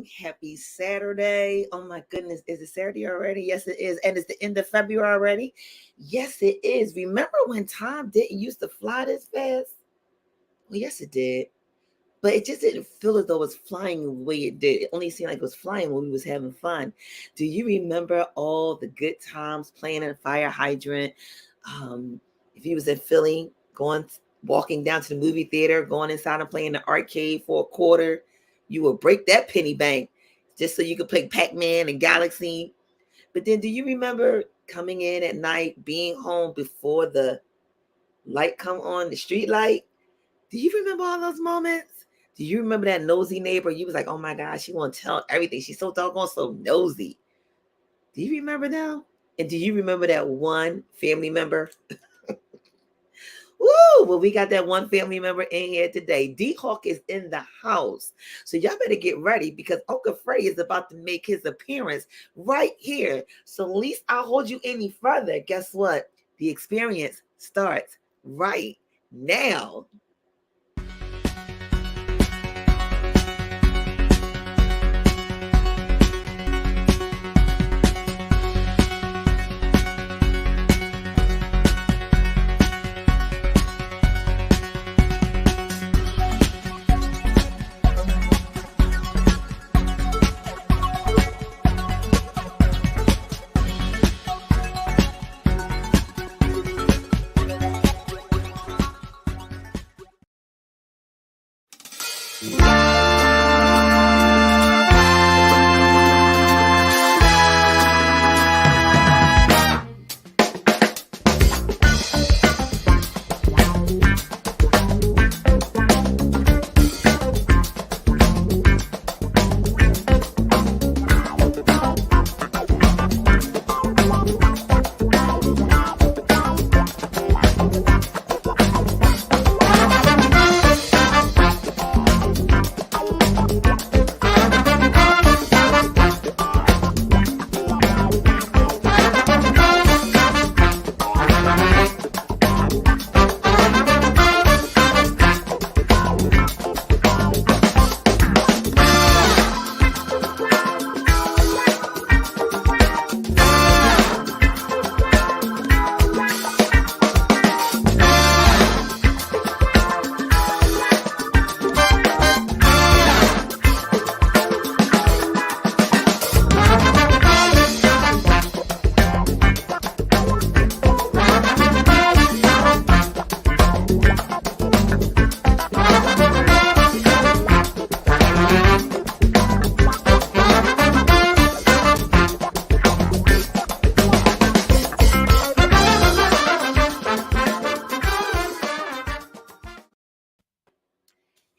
morning. Happy Saturday. Oh my goodness. Is it Saturday already? Yes, it is. And it's the end of February already. Yes, it is. Remember when time didn't used to fly this fast? Well, yes, it did. But it just didn't feel as though it was flying the way it did. It only seemed like it was flying when we was having fun. Do you remember all the good times playing in a fire hydrant? If you was in Philly, walking down to the movie theater, going inside and playing the arcade for a quarter, you would break that penny bank just so you could play Pac-Man and Galaxy. But then do you remember coming in at night, being home before the light come on, the street light? Do you remember all those moments? Do you remember that nosy neighbor? You was like, oh my gosh, she want to tell everything. She's so doggone so nosy. Do you remember them? And do you remember that one family member? Woo! Well, we got that one family member in here today. D-Hawk is in the house. So y'all better get ready because Uncle Freddie is about to make his appearance right here. So at least I'll hold you any further. Guess what? The experience starts right now.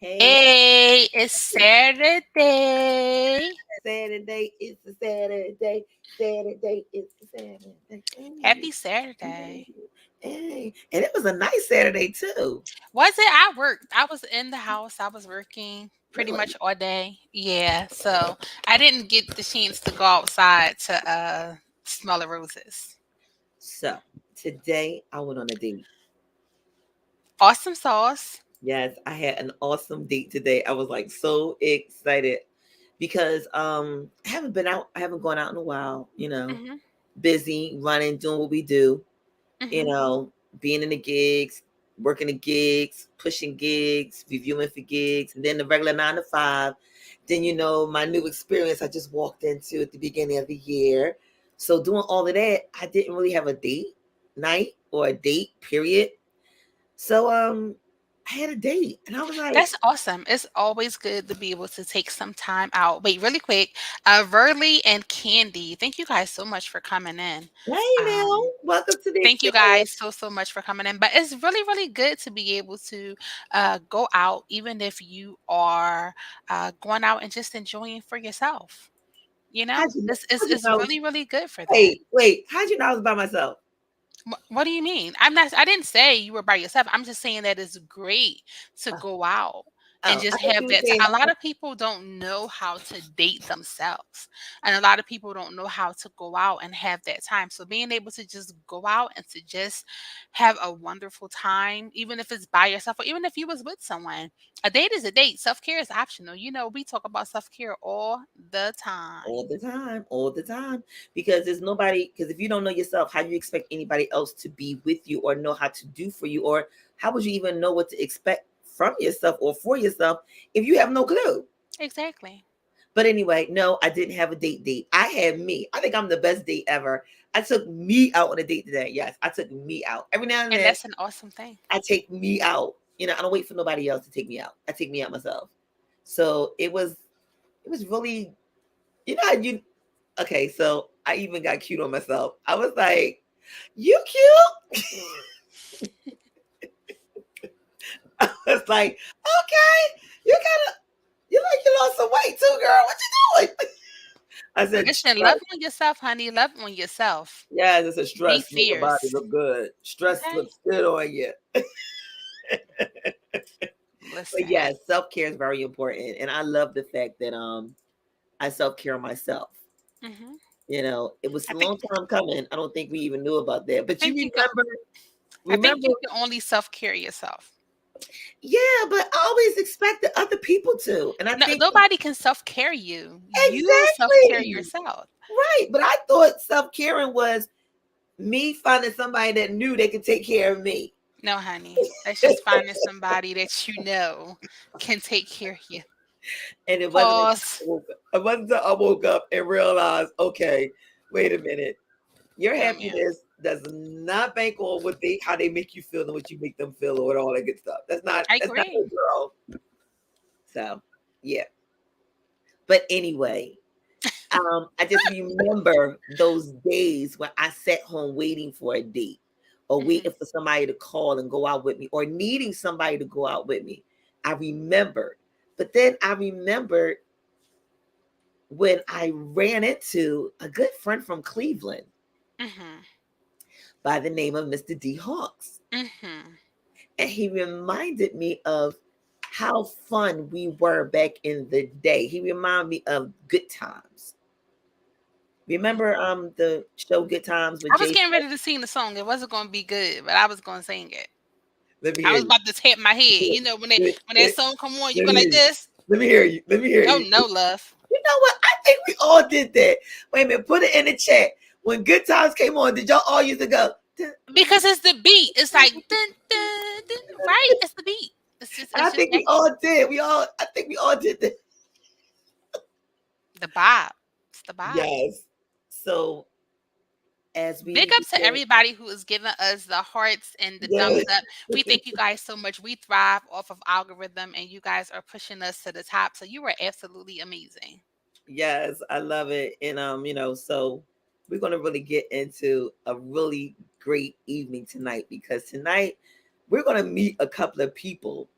Hey, it's Saturday. Saturday, it's a Saturday. Saturday, it's a Saturday. Happy Saturday. Hey. And it was a nice Saturday too. Was it? I worked. I was in the house. I was working pretty Really? much all day. Yeah. So I didn't get the chance to go outside to smell the roses. So today I went on a date. Awesome sauce. Yes, I had an awesome date today. I was like so excited because I haven't been out, I haven't gone out in a while, Mhm. busy, running, doing what we do, you Mhm. know, being in the gigs, working the gigs, pushing gigs, reviewing for gigs, and then the regular 9 to 5. Then, my new experience I just walked into at the beginning of the year. So doing all of that, I didn't really have a date night or a date period. So I had a date and I was like, That's awesome. It's always good to be able to take some time out. Wait, really quick. Verly and Candy, thank you guys so much for coming in. hey now, Um, welcome to the Thank you experience. guys so much for coming in. But it's really really good to be able to go out, even if you are going out and just enjoying for yourself. You know, How'd you know? this is How'd you is know? really really good for that. Wait. How'd you know I was by myself? What do you mean? I'm not. I didn't say you were by yourself. I'm just saying that it's great to Oh, go out. and Oh, I just think have you were that saying a lot of people don't know how to date themselves, and a lot of people don't know how to go out and have that time. So being able to just go out and to just have a wonderful time, even if it's by yourself or even if you was with someone. A date is a date. Self-care is optional. We talk about self-care all the time. all the time, because there's nobody. Because if you don't know yourself, how do you expect anybody else to be with you or know how to do for you, or how would you even know what to expect from yourself or for yourself if you have no clue? Exactly. But anyway, no, I didn't have a date. I had me. I think I'm the best date ever. I took me out on a date today. Yes, I took me out. Every now and And then that's an awesome thing. I take me out. I don't wait for nobody else to take me out. I take me out myself. So it was really, how you okay, so I even got cute on myself. I was like, "You cute?" I was like, "Okay, you like you lost some weight too, girl. What you doing?" I said, Listen, "Stress." love on yourself, honey. Love on yourself. Yes, it's a Be stress. Make your body fierce. look good. Stress Okay? looks good on you. But Listen. yes, self care is very important, and I love the fact that I self care myself. hmm It was I a think long time coming. I don't think we even knew about that. But you think you can I think remember, you can only self-care yourself. yeah. But I always expected other people to, and I No, think nobody can self-care you. You self-care exactly yourself. right. But I thought self caring was me finding somebody that knew they could take care of me. No, honey. That's just finding somebody that can take care of you. And it wasn't until Pause. I woke up and realized, okay, wait a minute. Your No, ma'am. happiness does not bank on how they make you feel and what you make them feel or all that good stuff. I That's not agree. your girl. So yeah. But anyway, I just remember those days when I sat home waiting for a date or hmm waiting for somebody to call and go out with me or needing somebody to go out with me. I remembered. But then I remembered when I ran into a good friend from Cleveland hmm by the name of Mr. D. Hawks. hmm And he reminded me of how fun we were back in the day. He reminded me of Good Times. Remember the show Good Times with I was Jay? getting ready to sing the song. It wasn't going to be good, but I was going to sing it. Let me I hear was you. about to tap my head. Let, When that let- song come on, you let go me hear like you. this. Let me hear you. Let me hear Oh you. no, love. You know what? I think we all did that. Wait a minute. Put it in the chat. When Good Times came on, did y'all all used to go? "Dun, dun, Because it's the beat. It's dun, like dun, dun, dun, right? dun." It's the beat. And I It's just think that we all did. I think we all did that. the vibe. It's the vibe. Yes. So as Big we ups to begin, everybody who is giving us the hearts and the thumbs yes, up. We thank you guys so much. We thrive off of algorithm and you guys are pushing us to the top. So you were absolutely amazing. yes, I love it. And so we're gonna really get into a really great evening tonight because tonight we're gonna meet a couple of people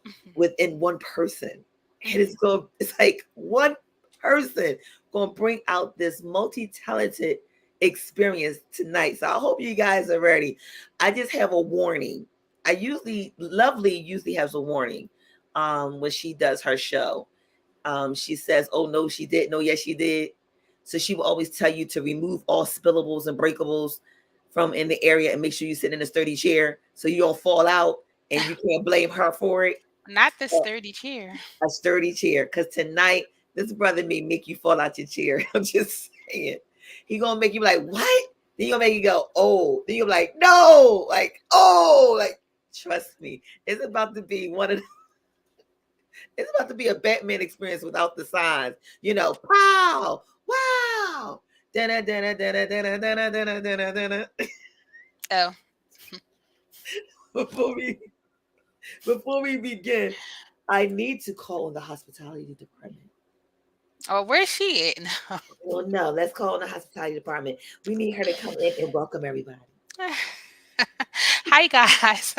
Mhm, within one person. And mhm. it's like one person gonna bring out this multi-talented experience tonight. So I hope you guys are ready. I just have a warning. Lovely usually has a warning when she does her show. She says, "Oh no, she didn't. No, yes, she did." So she will always tell you to remove all spillables and breakables from in the area and make sure you sit in a sturdy chair so you don't fall out and you can't blame her for it. Not the sturdy chair. A sturdy chair, because tonight this brother may make you fall out your chair. I'm just saying, he gonna make you like what? Then you gonna make you go oh. Then you're like no, like oh, like trust me, it's about to be a Batman experience without the signs. Pow, wow. Dun, dun, dun, dun, dun, dun, dun, dun, dun. Oh. Before we before we begin, I need to call on the hospitality department. Oh, where's she at? No. Well, no, let's call on the hospitality department. We need her to come in and welcome everybody. Hi guys.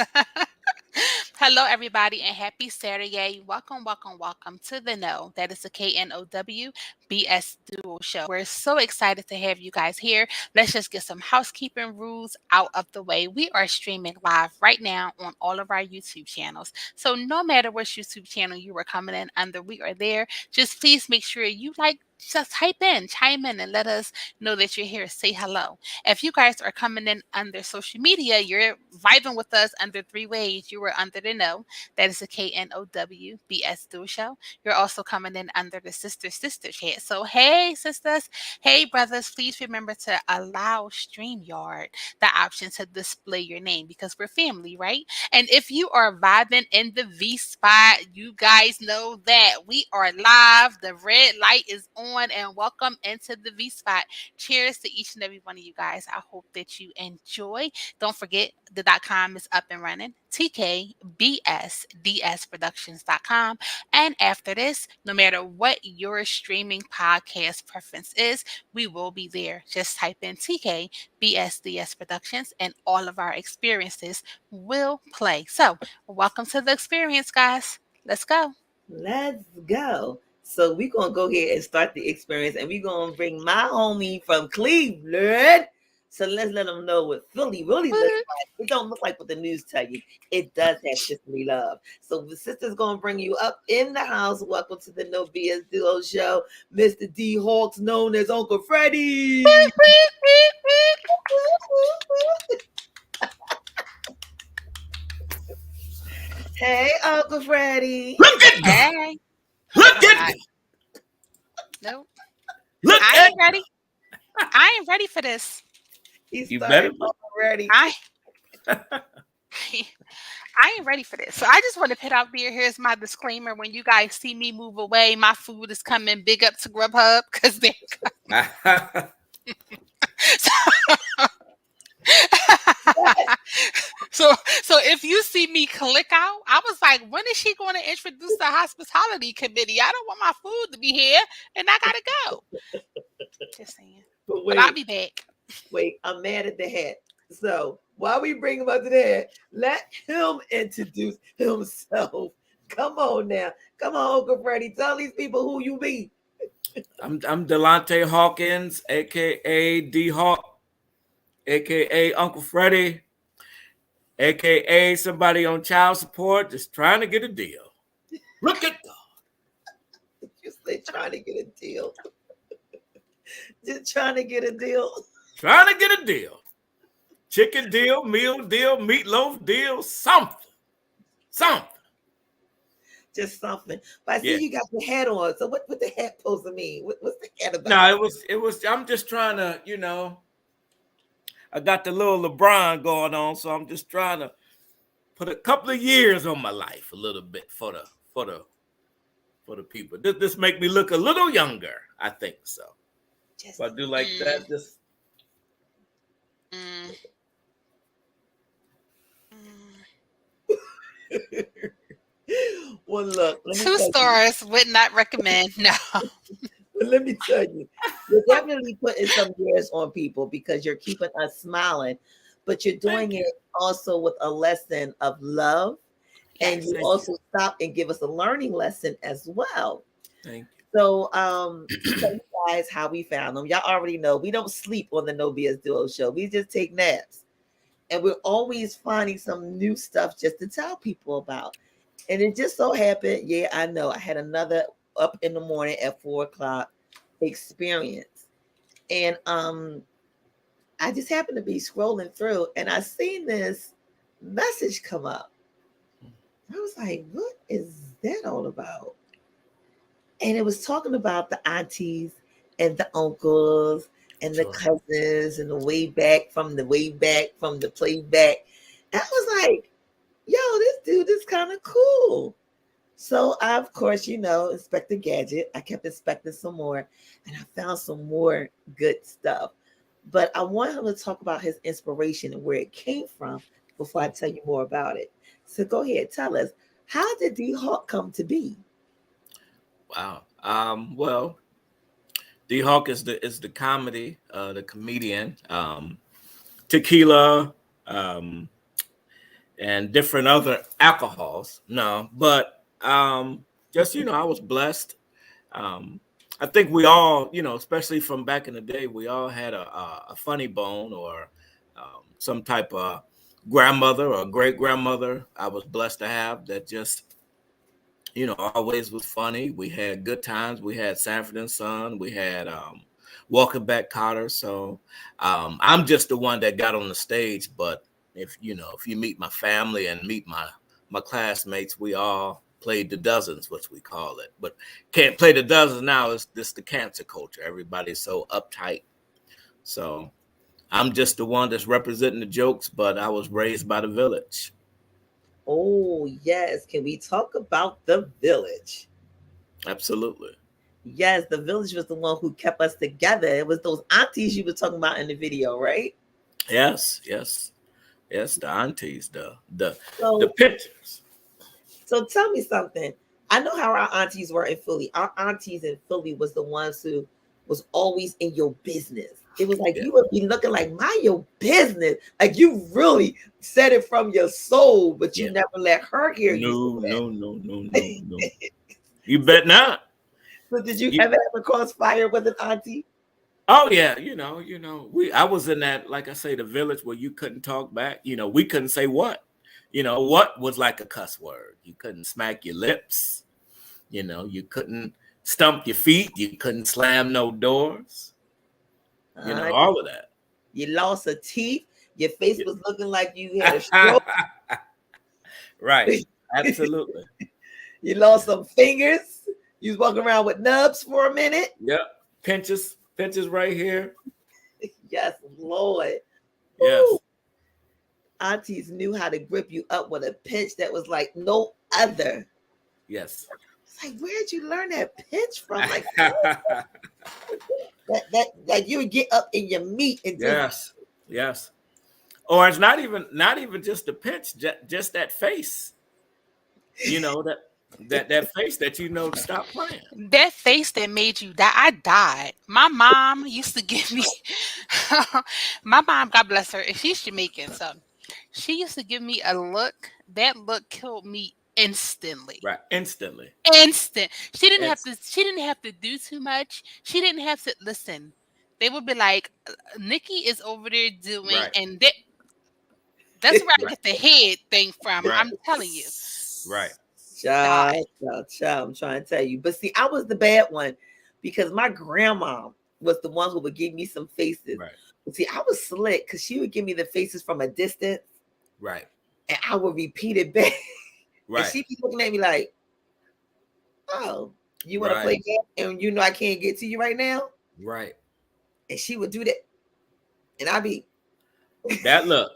Hello, everybody, and happy Saturday. Welcome, welcome, welcome to the Know. That is the KNOW BS Duo Show. We're so excited to have you guys here. Let's just get some housekeeping rules out of the way. We are streaming live right now on all of our YouTube channels. So, no matter which YouTube channel you are coming in under, we are there. Just please make sure you just chime in, and let us know that you're here. Say hello. If you guys are coming in under social media, you're vibing with us under three ways. You were under the Know. That is the KNOW Duo Show. You're also coming in under the sister chat. So, hey, sisters, hey, brothers, please remember to allow StreamYard the option to display your name because we're family, right? And if you are vibing in the V spot, you guys know that we are live. The red light is on, and welcome into the V spot. Cheers to each and every one of you guys. I hope that you enjoy. Don't forget the .com is up and running. TKBSDSproductions.com. And after this, no matter what your streaming podcast preference is, we will be there. Just type in TKBSDS Productions and all of our experiences will play. So, welcome to the experience, guys. Let's go. Let's go. So we're gonna go ahead and start the experience, and we're gonna bring my homie from Cleveland. So let's let them know what Philly really looks like. It don't look like what the news tell you. It does have sisterly love. So the sister's gonna bring you up in the house. Welcome to the No BS Duo Show, Mr. D Hawks, known as Uncle Freddie. Hey, Uncle Freddie. Look at God. Hey. Look at God. Nope. Look I at ain't ready. I ain't ready for this. He's You better starting already. I I ain't ready for this. So I just want to put out there. Here's my disclaimer. When you guys see me move away, my food is coming. Big up to Grubhub because they. So if you see me click out, I was like, when is she going to introduce the hospitality committee? I don't want my food to be here, and I gotta go. Just saying. But I'll be back. Wait, I'm mad at the hat. So while we bring him up to there, let him introduce himself. Come on now. Come on, Uncle Freddie. Tell these people who you be. I'm Delonte Hawkins, aka D Hawk, aka Uncle Freddie, aka somebody on child support just trying to get a deal. Look at God. You said trying to get a deal. Just trying to get a deal. Trying to get a deal. Chicken deal, meal deal, meatloaf deal, something. Something. Just something. But I see Yeah. you got the hat on. So what the hat supposed to mean? What's the hat about? No, it was I'm just trying to, I got the little LeBron going on, so I'm just trying to put a couple of years on my life a little bit for the people. This make me look a little younger, I think so. If I do like that, just Well, look. 2 stars would not recommend. No. Let me tell you, you're definitely putting some years on people because you're keeping us smiling, but you're doing it also with a lesson of love. And you also stop and give us a learning lesson as well. Thank you. So, tell you guys how we found them. Y'all already know we don't sleep on the No BS Duo Show. We just take naps, and we're always finding some new stuff just to tell people about. And it just so happened, yeah, I know I had another up in the morning at 4:00 experience, and I just happened to be scrolling through, and I seen this message come up. I was like, what is that all about? And it was talking about the aunties and the uncles and the cousins and the way back from the playback. And I was like, yo, this dude is kind of cool. So I, of course, Inspector Gadget. I kept inspecting some more, and I found some more good stuff. But I want him to talk about his inspiration and where it came from before I tell you more about it. So go ahead, tell us, how did D Hawk come to be? Wow. Well, D Hawk is the comedy, the comedian. Tequila and different other alcohols. No, but just I was blessed. Um, I think we all, especially from back in the day, we all had a funny bone or some type of grandmother or great grandmother. I was blessed to have that just always was funny. We had good times. We had Sanford and Son. We had Walking Back Cotter. So I'm just the one that got on the stage. But if you meet my family and meet my classmates, we all played the dozens, which we call it. But can't play the dozens now. It's just the cancer culture. Everybody's so uptight. So I'm just the one that's representing the jokes. But I was raised by the village. Oh, yes. Can we talk about the village? Absolutely. Yes, the village was the one who kept us together. It was those aunties you were talking about in the video, right? Yes. The aunties, the So, pictures. so tell me something. I know how our aunties were in Philly. Our aunties in Philly was the ones who was always in your business. It was like Yeah. you would be looking like mind your business. Like you really said it from your soul, but you never let her hear you say that. No. You bet not. So did you ever have a crossfire with an auntie? Oh yeah, I was in that, like I say, the village where you couldn't talk back. We couldn't say what. What was like a cuss word. You couldn't smack your lips. You couldn't stump your feet. You couldn't slam no doors. All of that. You lost a teeth. Your face was looking like you had a stroke. Right. Absolutely. You lost some fingers. You was walking around with nubs for a minute. Yep. Pinches right here. Yes, Lord. Yes. Woo. Aunties knew how to grip you up with a pinch that was like no other. Yes. It's like, where'd you learn that pinch from? Like that you would get up in your meat and just yes. Or it's not even just the pinch, just that face. That face that stop playing. That face that made you die. I died. My mom used to give me my mom, God bless her, and she's Jamaican, so she used to give me a look. That look killed me instantly. Right. Instantly. Instant. She didn't have to do too much. She didn't have to listen. They would be like, Nikki is over there doing, Right. and that's where I Right. get the head thing from. Right. I'm telling you. Right. child. I'm trying to tell you. But see, I was the bad one because my grandma was the one who would give me some faces. Right. But see, I was slick because she would give me the faces from a distance. Right. And I would repeat it back. Right. And she'd be looking at me like, oh, you want to Right. play game and I can't get to you right now? Right. And she would do that. And I'd be that look.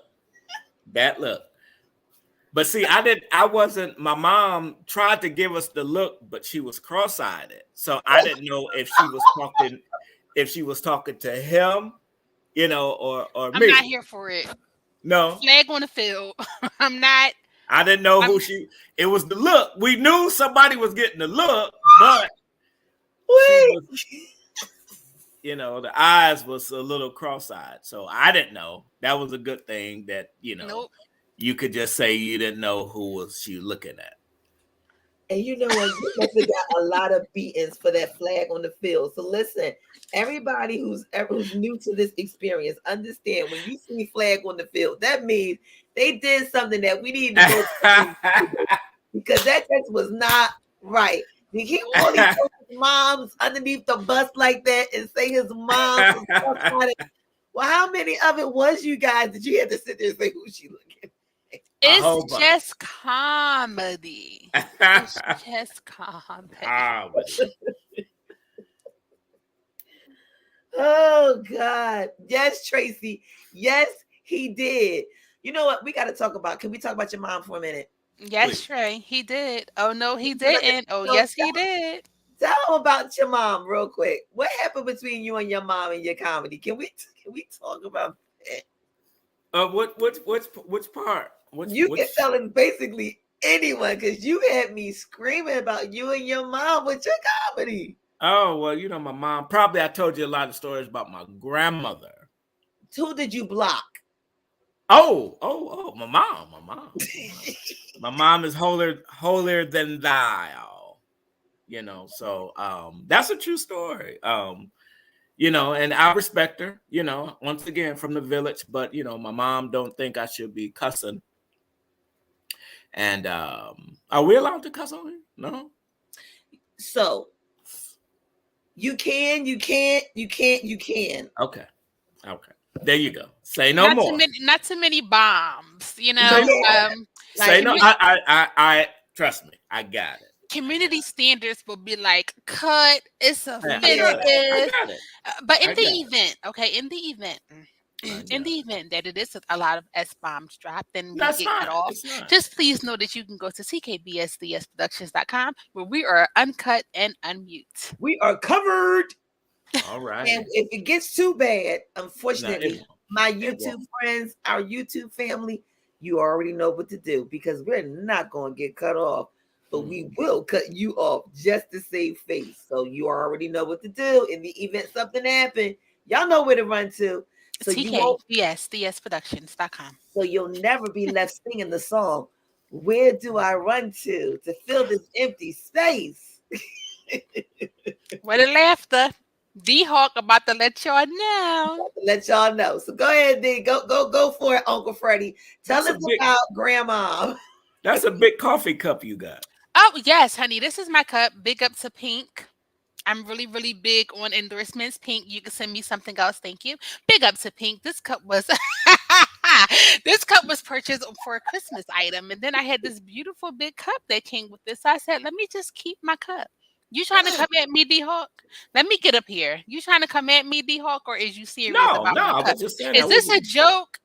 But see, my mom tried to give us the look, but she was cross-eyed. So I didn't know if she was talking to him, or I'm me. not here for it. No. Flag on the field. I'm not. I didn't know who it was the look. We knew somebody was getting the look, but the eyes was a little cross-eyed. So I didn't know. That was a good thing that, Nope. you could just say you didn't know who was she looking at. And you know what? You must have got a lot of beatings for that flag on the field. So listen, everybody who's new to this experience, understand when you see flag on the field, that means they did something that we need to go because that just was not right. Did he want to put his mom's underneath the bus like that and say his mom? Well, how many of it was you guys that you had to sit there and say who she looking at? It's just comedy. It's just comedy. Oh, God. Yes, Tracy. Yes, he did. You know what? We got to talk about. Can we talk about your mom for a minute? Yes, please. Trey. He did. Oh, no, he didn't. Oh, yes, he did. Tell him about your mom real quick. What happened between you and your mom and your comedy? Can we talk about that? Which part? You can tell him basically anyone because you had me screaming about you and your mom with your comedy. Oh, well, my mom, probably I told you a lot of stories about my grandmother. Who did you block? My mom, my mom is holier than thou. So that's a true story. And I respect her, once again from the village, but my mom don't think I should be cussing. And are we allowed to cuss on here? No. So you can. Okay. There you go. Say no more. Not too many bombs, So yeah, Say like no. I trust me. I got it. community standards will be like, cut, it's Yeah, I got it. I offensive. got it. But in I the got it. event, okay, I in got the it. event that it is a lot of S bombs dropped and we That's get cut fine. off, It's not. just please know that you can go to ckbsdsproductions.com where we are uncut and unmute. we are covered. All right. And if it gets too bad, No, it unfortunately, won't. my It YouTube won't. friends, our YouTube family, you already know what to do because we're not going to get cut off, but we will cut you off just to save face. So you already know what to do. In the event something happened, y'all know where to run to. So you won't. tkbsdsproductions.com. So you'll never be left singing the song. Where do I run to fill this empty space? What a laughter. D-Hawk about to let y'all know. Let y'all know. So go ahead, D. Go for it, Uncle Freddie. Tell us about Grandma. That's a big coffee cup you got. Oh, yes, honey. This is my cup. Big up to Pink. I'm really, really big on endorsements. Pink, you can send me something else. Thank you. Big up to Pink. This cup was this cup was purchased for a Christmas item. And then I had this beautiful big cup that came with this. So I said, let me just keep my cup. You trying to come at me, D-Hawk? Let me get up here. You trying to come at me, D-Hawk, or is you serious No, about no, my I cup? was just saying. Is this a joke?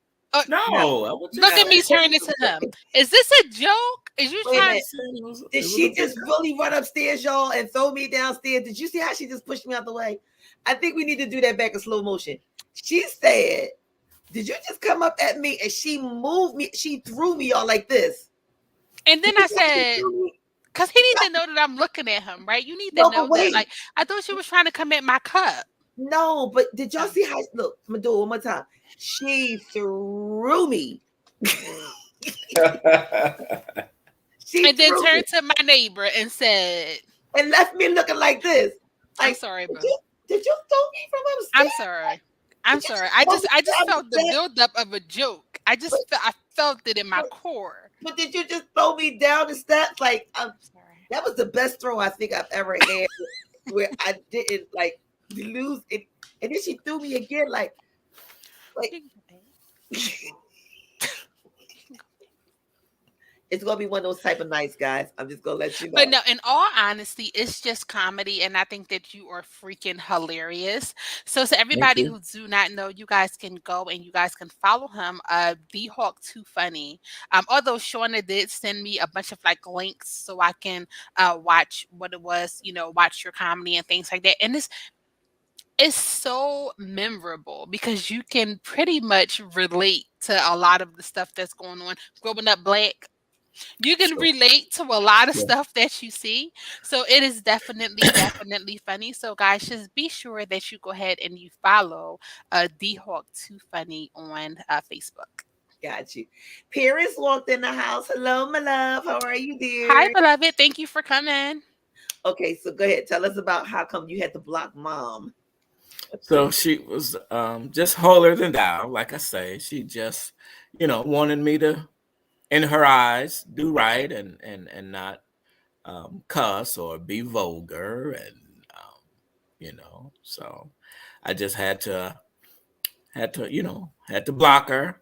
No, I was just Look at me saying. turning it to him. Is this a joke? Is you Wait a trying minute. to... Did she just really run upstairs, y'all, and throw me downstairs? Did you see how she just pushed me out the way? I think we need to do that back in slow motion. She said, did you just come up at me? And she moved me. She threw me all like this. And then I said, because he needs to know that I'm looking at him, right? You need to No, know but wait. that. Like, I thought she was trying to come at my cup. No, but did y'all see how? Look, I'm gonna do it one more time. She threw me. And then turned to my neighbor and said, and left me looking like this. Like, I'm sorry, bro. Did you throw me from upstairs? I'm sorry. I'm sorry. I just felt the buildup of a joke. I felt it in my core. But did you just throw me down the steps? Like, I'm sorry. That was the best throw I think I've ever had, where I didn't like lose it, and then she threw me again. Like it's gonna be one of those type of nights, guys. I'm just gonna let you know. But no, in all honesty, it's just comedy, and I think that you are freaking hilarious. So to everybody who do not know, you guys can go and you guys can follow him, D-Hawk Too Funny. Although Shauna did send me a bunch of like links so I can watch what it was, watch your comedy and things like that. And it's so memorable because you can pretty much relate to a lot of the stuff that's going on. Growing up Black, you can relate to a lot of stuff that you see. So it is definitely funny. So guys, just be sure that you go ahead and you follow D-Hawk Too Funny on Facebook. Got you. Paris walked in the house. Hello, my love. How are you, dear? Hi, beloved. Thank you for coming. Okay, so go ahead. Tell us about how come you had to block Mom. So she was just holier than thou, like I say. She just, wanted me to, in her eyes, do right and not cuss or be vulgar, and so I just had to block her,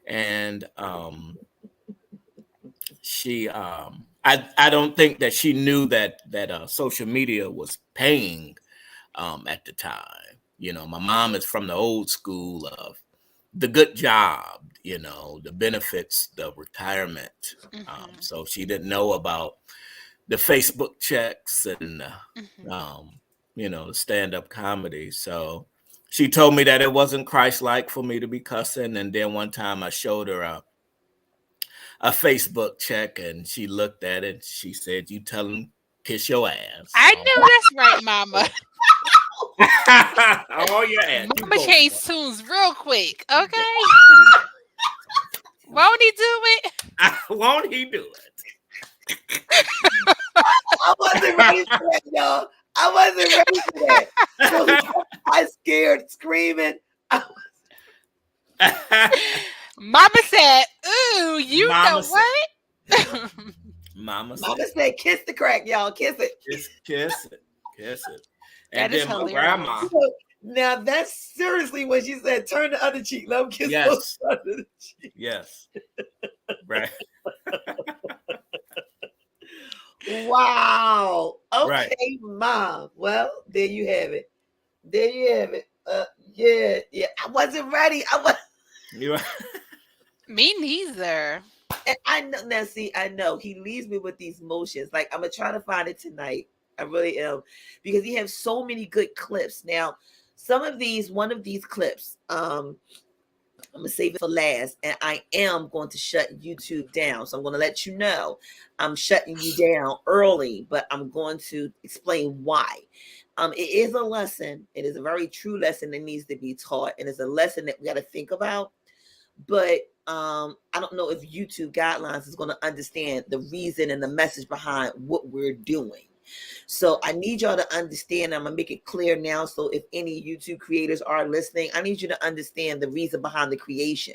and she I don't think that she knew that social media was paying at the time. My mom is from the old school of the good job, the benefits, the retirement. So she didn't know about the Facebook checks and, the stand-up comedy. So she told me that it wasn't Christ-like for me to be cussing. And then one time I showed her a Facebook check, and she looked at it. She said, "You tell him kiss your ass." I knew that's right, Mama. Oh, your ass. Mama changed tunes real quick, okay? Won't he do it? Won't he do it? I wasn't ready for that, y'all. I wasn't ready for that. So I scared, screaming. Mama said, ooh, you Mama know said, what? Mama Mama said, said, kiss the crack, y'all. Kiss it. kiss it, kiss it. That And is then my hilarious. grandma, Now that's seriously what she said. Turn the other cheek. Let him kiss both yes, sides of the cheek. yes, right, Wow. right. Okay, Mom. Well, there you have it. There you have it. Yeah. I wasn't ready. You Me neither. And I know now. See, I know he leaves me with these motions. Like I'm gonna try to find it tonight. I really am, because he has so many good clips. Now, one of these clips, I'm gonna save it for last, and I am going to shut YouTube down. So I'm going to let you know I'm shutting you down early, but I'm going to explain why. It is a lesson. It is a very true lesson that needs to be taught, and it's a lesson that we got to think about. But I don't know if YouTube guidelines is going to understand the reason and the message behind what we're doing. So I need y'all to understand. I'm gonna make it clear now. So if any YouTube creators are listening, I need you to understand the reason behind the creation.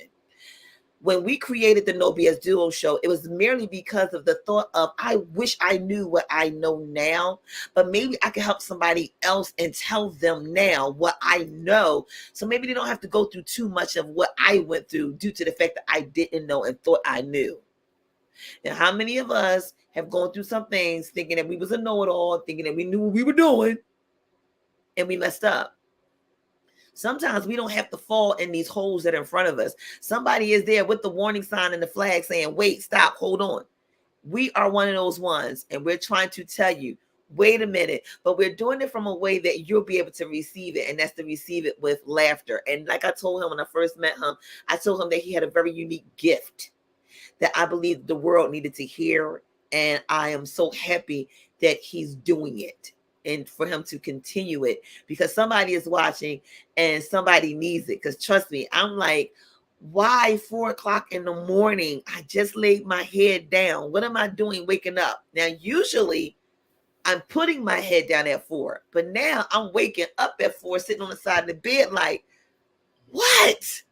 When we created the No BSDUO show, it was merely because of the thought of, I wish I knew what I know now, but maybe I can help somebody else and tell them now what I know. So maybe they don't have to go through too much of what I went through due to the fact that I didn't know and thought I knew. Now, how many of us have gone through some things thinking that we was a know-it-all, thinking that we knew what we were doing, and we messed up? Sometimes we don't have to fall in these holes that are in front of us. Somebody is there with the warning sign and the flag saying, wait, stop, hold on. We are one of those ones, and we're trying to tell you, wait a minute, but we're doing it from a way that you'll be able to receive it, and that's to receive it with laughter. And like I told him when I first met him, I told him that he had a very unique gift that I believe the world needed to hear. And I am so happy that he's doing it and for him to continue it, because somebody is watching and somebody needs it. Because trust me, I'm like, why 4:00 in the morning? I just laid my head down. What am I doing waking up? Now, usually I'm putting my head down at 4, but now I'm waking up at 4, sitting on the side of the bed like, what?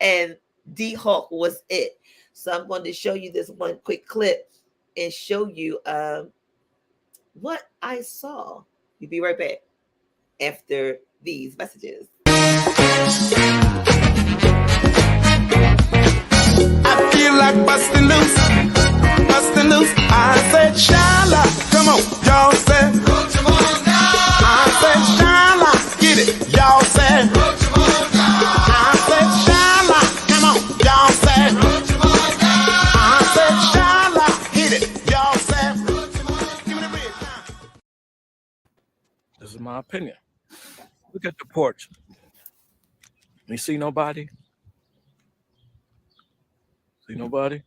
And D-Hawk was it. So I'm going to show you this one quick clip and show you what I saw. We'll be right back after these messages. I feel like busting loose, busting loose. I said, Shala, come on, y'all said. I said, Shala, get it, y'all said. I said, Shala, come on, y'all said. I said, Shala, hit it, y'all said. Give me the red time. This is my opinion. Look at the porch. You see nobody? See nobody?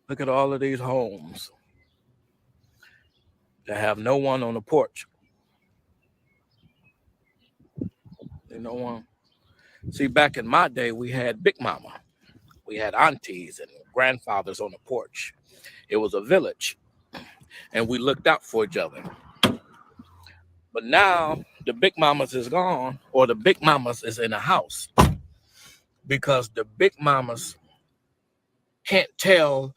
Look at all of these homes that have no one on the porch. There's no one. See, back in my day, we had Big Mama. We had aunties and grandfathers on the porch. It was a village, and we looked out for each other. But now the Big Mamas is gone, or the Big Mamas is in the house, because the Big Mamas can't tell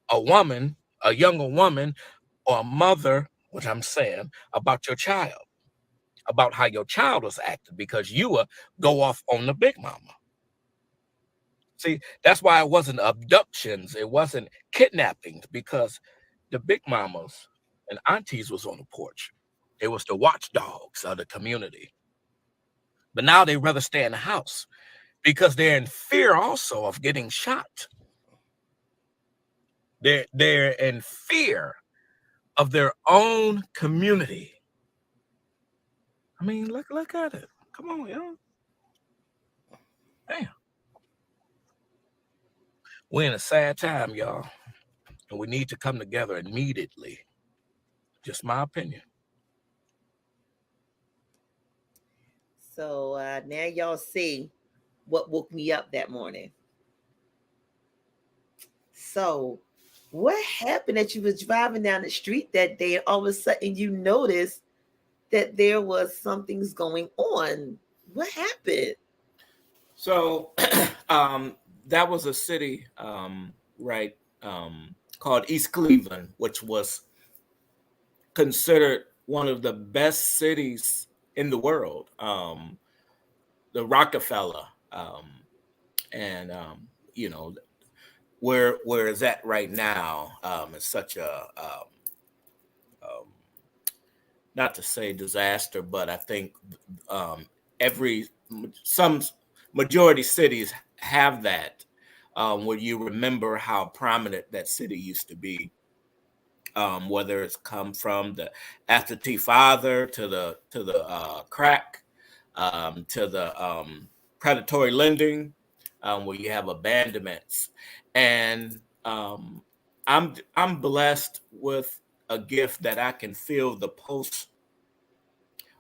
a woman, a younger woman, or a mother, what I'm saying, about your child, about how your child was acting, because you will go off on the Big Mama. See, that's why it wasn't abductions, it wasn't kidnappings, because the Big Mamas and aunties was on the porch. It was the watchdogs of the community. But now they rather stay in the house because they're in fear also of getting shot. They're in fear of their own community. I mean, look at it. Come on, y'all. Damn. We're in a sad time, y'all. And we need to come together immediately. Just my opinion. So now y'all see what woke me up that morning. So, what happened that you was driving down the street that day and all of a sudden you noticed that there was something's going on? What happened? So that was a city, right, called East Cleveland, which was considered one of the best cities in the world. The Rockefeller, and you know where is that right now? It's such a um, not to say disaster, but I think every some majority cities have that, where you remember how prominent that city used to be, whether it's come from the absentee father to the crack, to the predatory lending, where you have abandonments, and I'm blessed with a gift that I can feel the pulse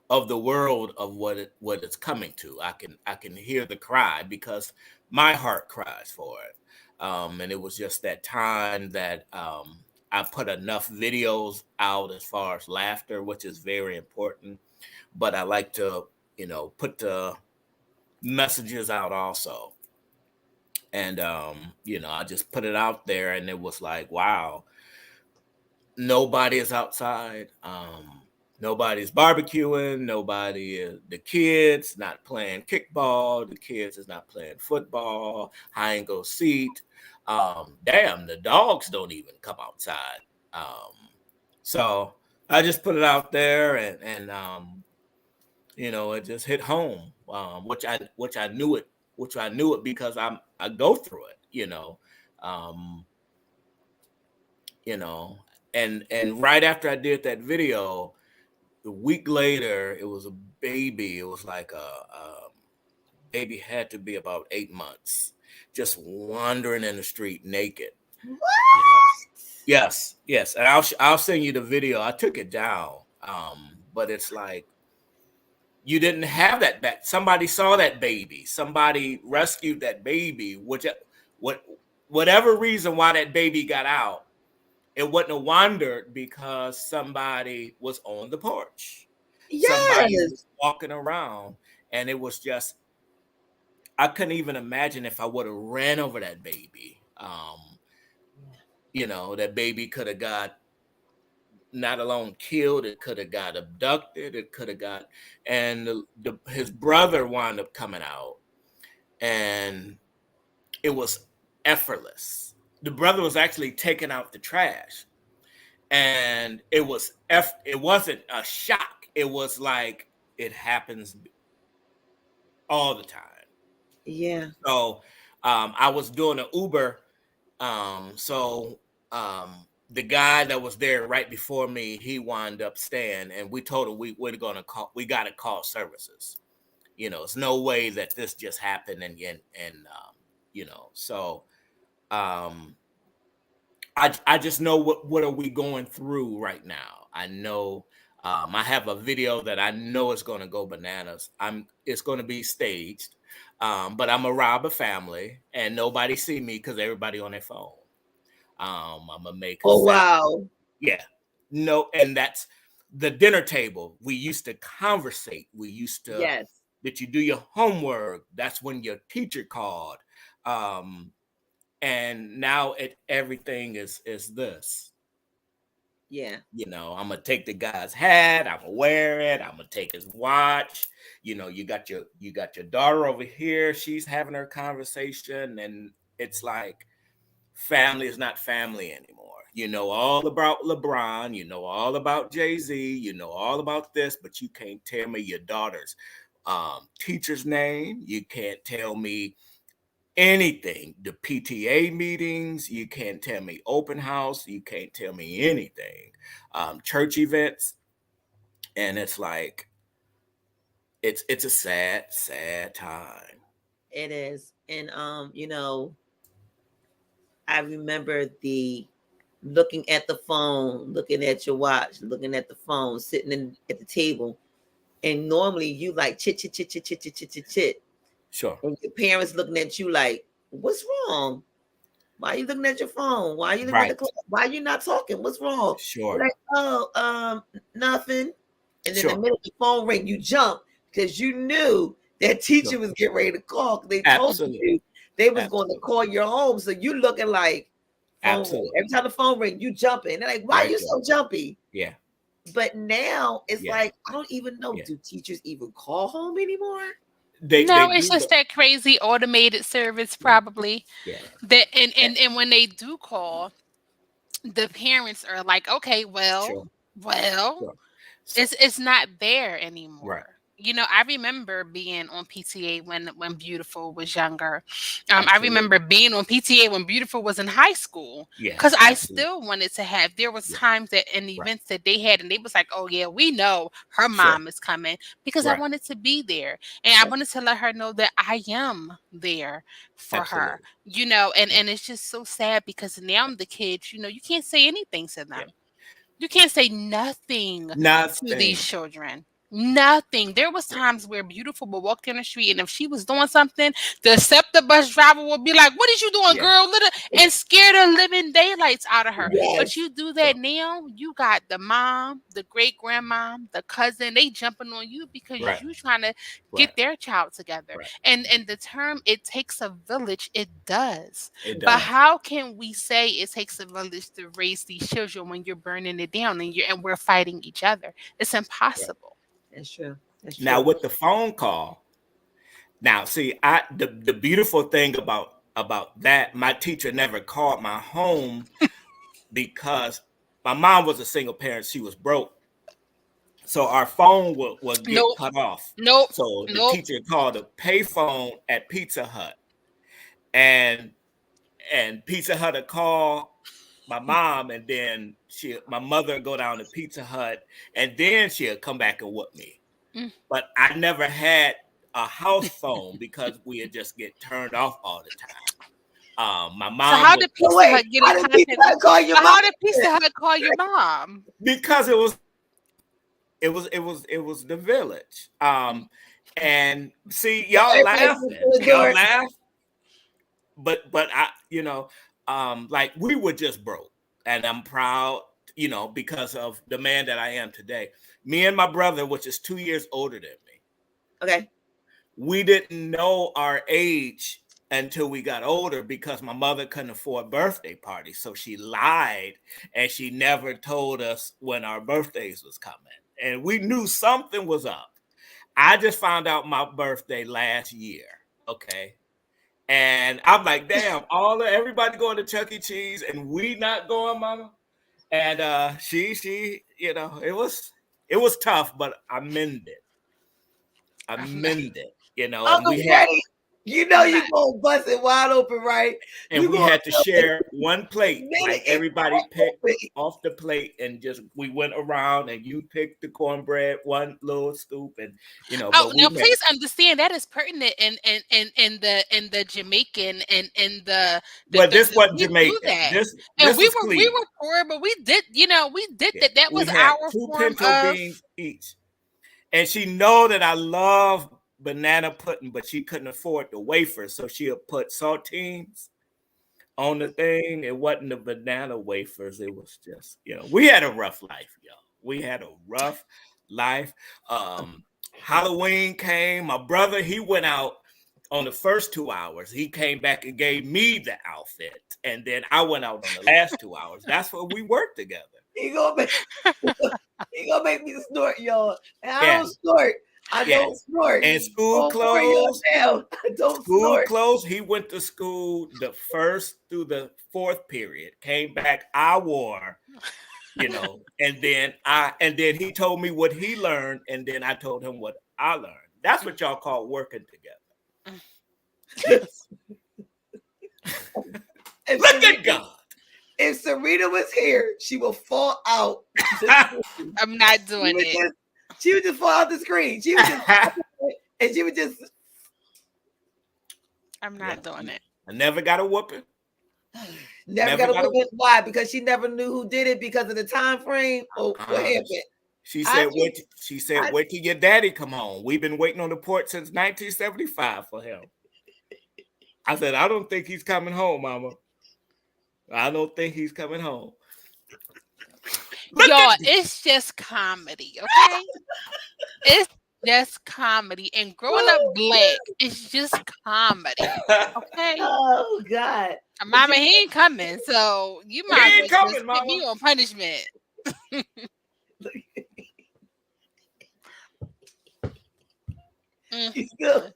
of the world of what it's coming to. I can hear the cry because my heart cries for it. And it was just that time that I put enough videos out as far as laughter, which is very important. But I like to, put the messages out also. And I just put it out there, and it was like, wow, nobody is outside. Nobody's barbecuing. The kids not playing kickball. The kids is not playing football, hide and go seek. Damn, the dogs don't even come outside. So I just put it out there, and it just hit home, which I knew it because I go through it, um, you know, and right after I did that video, a week later, it was a baby. It was like a baby had to be about 8 months, just wandering in the street naked. Yes, yes, and I'll send you the video. I took it down, but it's like you didn't have that back. Somebody saw that baby. Somebody rescued that baby. What whatever reason why that baby got out, it wouldn't have wandered because somebody was on the porch. Somebody Yes. was walking around, and it was just I couldn't even imagine if I would have ran over that baby. That baby could have got not alone killed, it could have got abducted, it could have got, and his brother wound up coming out, and it was effortless. The brother was actually taking out the trash, and it wasn't a shock. It was like it happens all the time. Yeah. So I was doing an Uber. So the guy that was there right before me, he wound up staying, and we told him we got to call services. It's no way that this just happened, so I just know what are we going through right now. I know I have a video that I know is going to go bananas. It's going to be staged, but I'm gonna rob a family and nobody see me because everybody on their phone. I'm gonna make a Oh, sound. wow. Yeah, no, and that's the dinner table. We used to conversate. We used to. Yes. Did you do your homework? That's when your teacher called. And now everything is this. Yeah. I'm gonna take the guy's hat, I'm gonna wear it, I'm gonna take his watch. You got your daughter over here, she's having her conversation, and it's like family is not family anymore. You know all about LeBron, you know all about Jay-Z, you know all about this, but you can't tell me your daughter's teacher's name. You can't tell me anything. The PTA meetings, you can't tell me open house, you can't tell me anything. Church events, and it's like it's a sad time. It is. And I remember the looking at the phone, looking at your watch, looking at the phone, sitting at the table. And normally you like chit, chit, chit, chit, chit, chit, chit, chit, chit. Sure. And your parents looking at you like, what's wrong? Why are you looking at your phone? Why are you looking at the clock? Why are you not talking? What's wrong? Sure. You're like, oh, nothing. And then Sure. the minute the phone ring, you jump because you knew that teacher was getting ready to call. They told you they was going to call your home. So you looking like phone ring. Every time the phone ring, you jumping. They're like, why are you so jumpy? Yeah. But now it's like, I don't even know. Do teachers even call home anymore? No, it's just that crazy automated service, probably. Yeah. That and when they do call, the parents are like, okay, well, it's not there anymore. Right. You know, I remember being on PTA when Beautiful was younger. I remember being on PTA when Beautiful was in high school. Because I still wanted to have. There was times that in events that they had, and they was like, "Oh yeah, we know her mom is coming," because I wanted to be there, and I wanted to let her know that I am there for her. You know, and it's just so sad because now the kids, you know, you can't say anything to them. You can't say nothing to these children. Nothing. There was times where Beautiful would walk down the street, and if she was doing something, the SEPTA bus driver would be like, "What is you doing, girl?" And scare the living daylights out of her. But you do that now, you got the mom, the great grandma, the cousin, they jumping on you because you trying to get their child together. And the term "it takes a village," it does. But how can we say it takes a village to raise these children when you're burning it down and we're fighting each other? It's impossible. That's true. That's now true. with the phone call, now see, the beautiful thing about that, my teacher never called my home because my mom was a single parent. She was broke. So our phone would get cut off. So the teacher called a payphone at Pizza Hut. And Pizza Hut would call my mom, and then my mother would go down to Pizza Hut, and then she'll come back and whoop me. But I never had a house phone because we would just get turned off all the time. My mom. So how did Pizza Hut get in contact? How did Pizza Hut call your mom? Because it was the village. And see, y'all laughing. Y'all laugh. But I, you know, like we were just broke, and I'm proud, you know, because of the man that I am today. Me and my brother, which is 2 years older than me. Okay. We didn't know our age until we got older because my mother couldn't afford birthday parties. So she lied and she never told us when our birthdays was coming. And we knew something was up. I just found out my birthday last year. Okay. And I'm like, damn, everybody going to Chuck E. Cheese and we not going, mama. And she, you know, it was tough, but I mended. You know. Uncle Freddie, you know you gonna bust it wide open, right? And we had to share one plate. Like everybody picked off the plate, and we went around, and you picked the cornbread, one little scoop, and you know. Oh, now please understand that is pertinent in the Jamaican and in the. Well, this wasn't Jamaican. This we were poor, but we did that. That was our two form pinto of beans each. And she know that I love banana pudding, but she couldn't afford the wafers, so she'll put saltines on the thing. It wasn't the banana wafers. It was just, you know, we had a rough life, y'all. We had a rough life. Halloween came. My brother, he went out on the first 2 hours. He came back and gave me the outfit, and then I went out on the last 2 hours. That's what we worked together. He gonna make me snort, y'all. And I don't snort. I don't snort. And school closed. I don't snort. Closed. He went to school the first through the fourth period. Came back. I wore, you know, and then he told me what he learned, and then I told him what I learned. That's what y'all call working together. Look at God. If Serena was here, she will fall out. I'm not doing it. She would just fall out the screen. She would just and she would just. I'm not doing it. I never got a whooping. Never got a whooping. Why? Because she never knew who did it because of the time frame. Oh, what happened? She I said, just, wait till your daddy come home. We've been waiting on the porch since 1975 for him. I said, I don't think he's coming home, Mama. I don't think he's coming home. Look Y'all, at it's just comedy, okay? It's just comedy. And growing up black, it's just comedy. Okay? oh God. But Mama, he ain't coming. So you he might as ain't well coming, just put me Mama. on punishment. you still,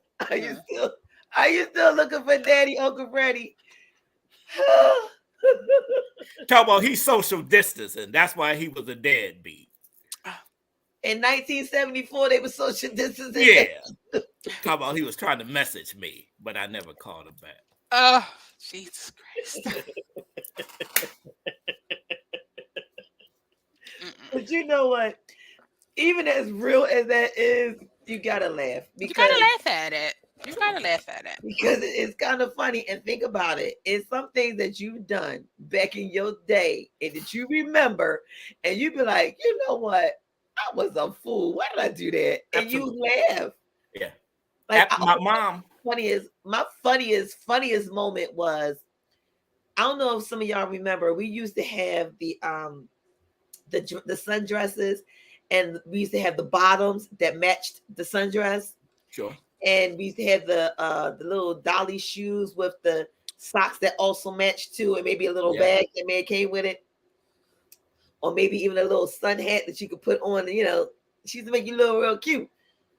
are you still looking for Daddy, Uncle Freddie? Talk about he's social distancing. That's why he was a deadbeat. In 1974, they were social distancing. Yeah. Talk about he was trying to message me, but I never called him back. Oh, Jesus Christ. But you know what? Even as real as that is, you gotta laugh You because gotta laugh at it. You gotta laugh at it. because it's kind of funny. And think about it. It's some things that you've done back in your day and that you remember, and you be like, you know what? I was a fool. Why did I do that? And Absolutely. you laugh. Yeah. Like My mom. my funniest moment was, I don't know if some of y'all remember, we used to have the sundresses, and we used to have the bottoms that matched the sundress. Sure. And we used to have the little dolly shoes with the socks that also matched too, and maybe a little bag that may came with it, or maybe even a little sun hat that you could put on. You know, she used to make you look real cute.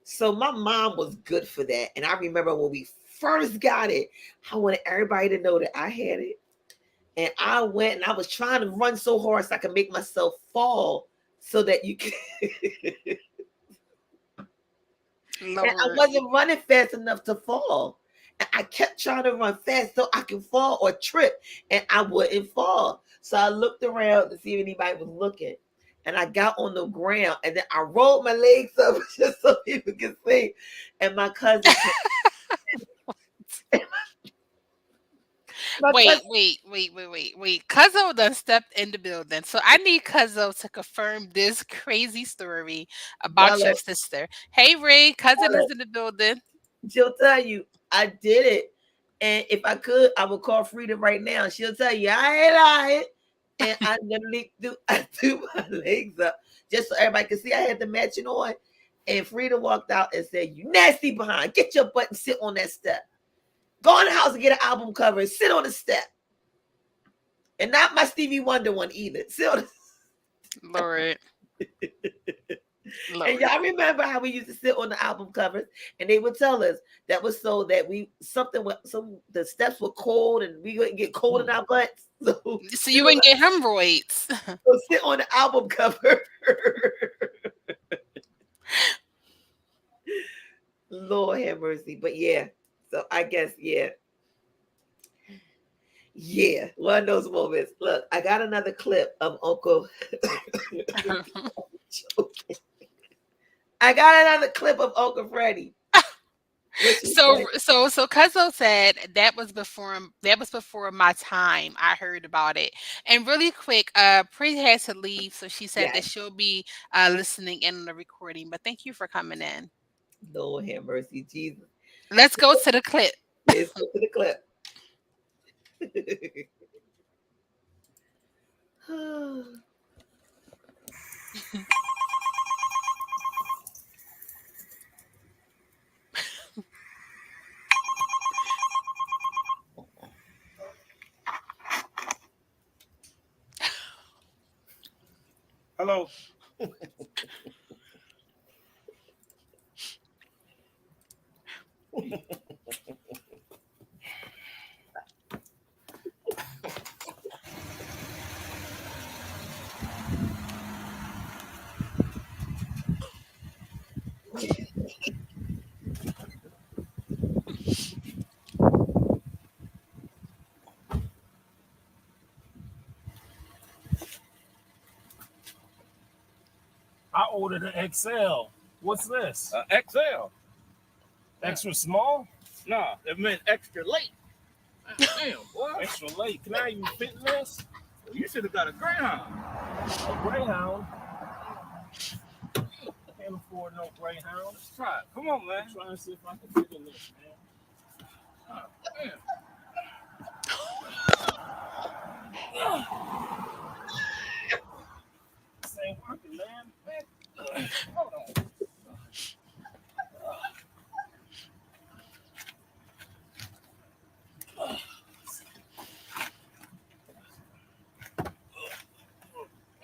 So my mom was good for that, and I remember when we first got it, I wanted everybody to know that I had it, and I went and I was trying to run so hard so I could make myself fall so that you could. And I wasn't running fast enough to fall. And I kept trying to run fast so I could fall or trip, and I wouldn't fall. So I looked around to see if anybody was looking. And I got on the ground, and then I rolled my legs up just so people could see. And my cousin Wait. Cuzzo done stepped in the building. So I need Cuzzo to confirm this crazy story about your sister. Hey, Ray, cousin is in the building. She'll tell you I did it. And if I could, I would call Frida right now. She'll tell you I ain't lying. And I literally threw my legs up just so everybody could see I had the matching on. And Frida walked out and said, "You nasty behind. Get your butt and sit on that step. Go in the house and get an album cover and sit on the step." And not my Stevie Wonder one either. Sit on the Lord. And y'all remember how we used to sit on the album covers, and they would tell us that was so that the steps were cold and we wouldn't get cold in our butts. So you wouldn't get hemorrhoids. So sit on the album cover. Lord have mercy. But yeah, so I guess yeah, one of those moments. Look, I got another clip of Uncle. I got another clip of Uncle Freddie. So Cuzzo said that was before my time. I heard about it. And really quick, Pri had to leave, so she said that she'll be listening in on the recording. But thank you for coming in. Lord have mercy, Jesus. Let's go to the clip. Let's go to the clip. Hello. I ordered an XL. What's this? XL. Extra small? Nah, it meant extra late. Damn, boy. Extra late. Can I even fit in this? You should have got a Greyhound. A Greyhound? can't afford no Greyhound. Let's try it. Come on, man. I'm trying to see if I can figure this, man. Oh, man. This ain't working, man. Hold on.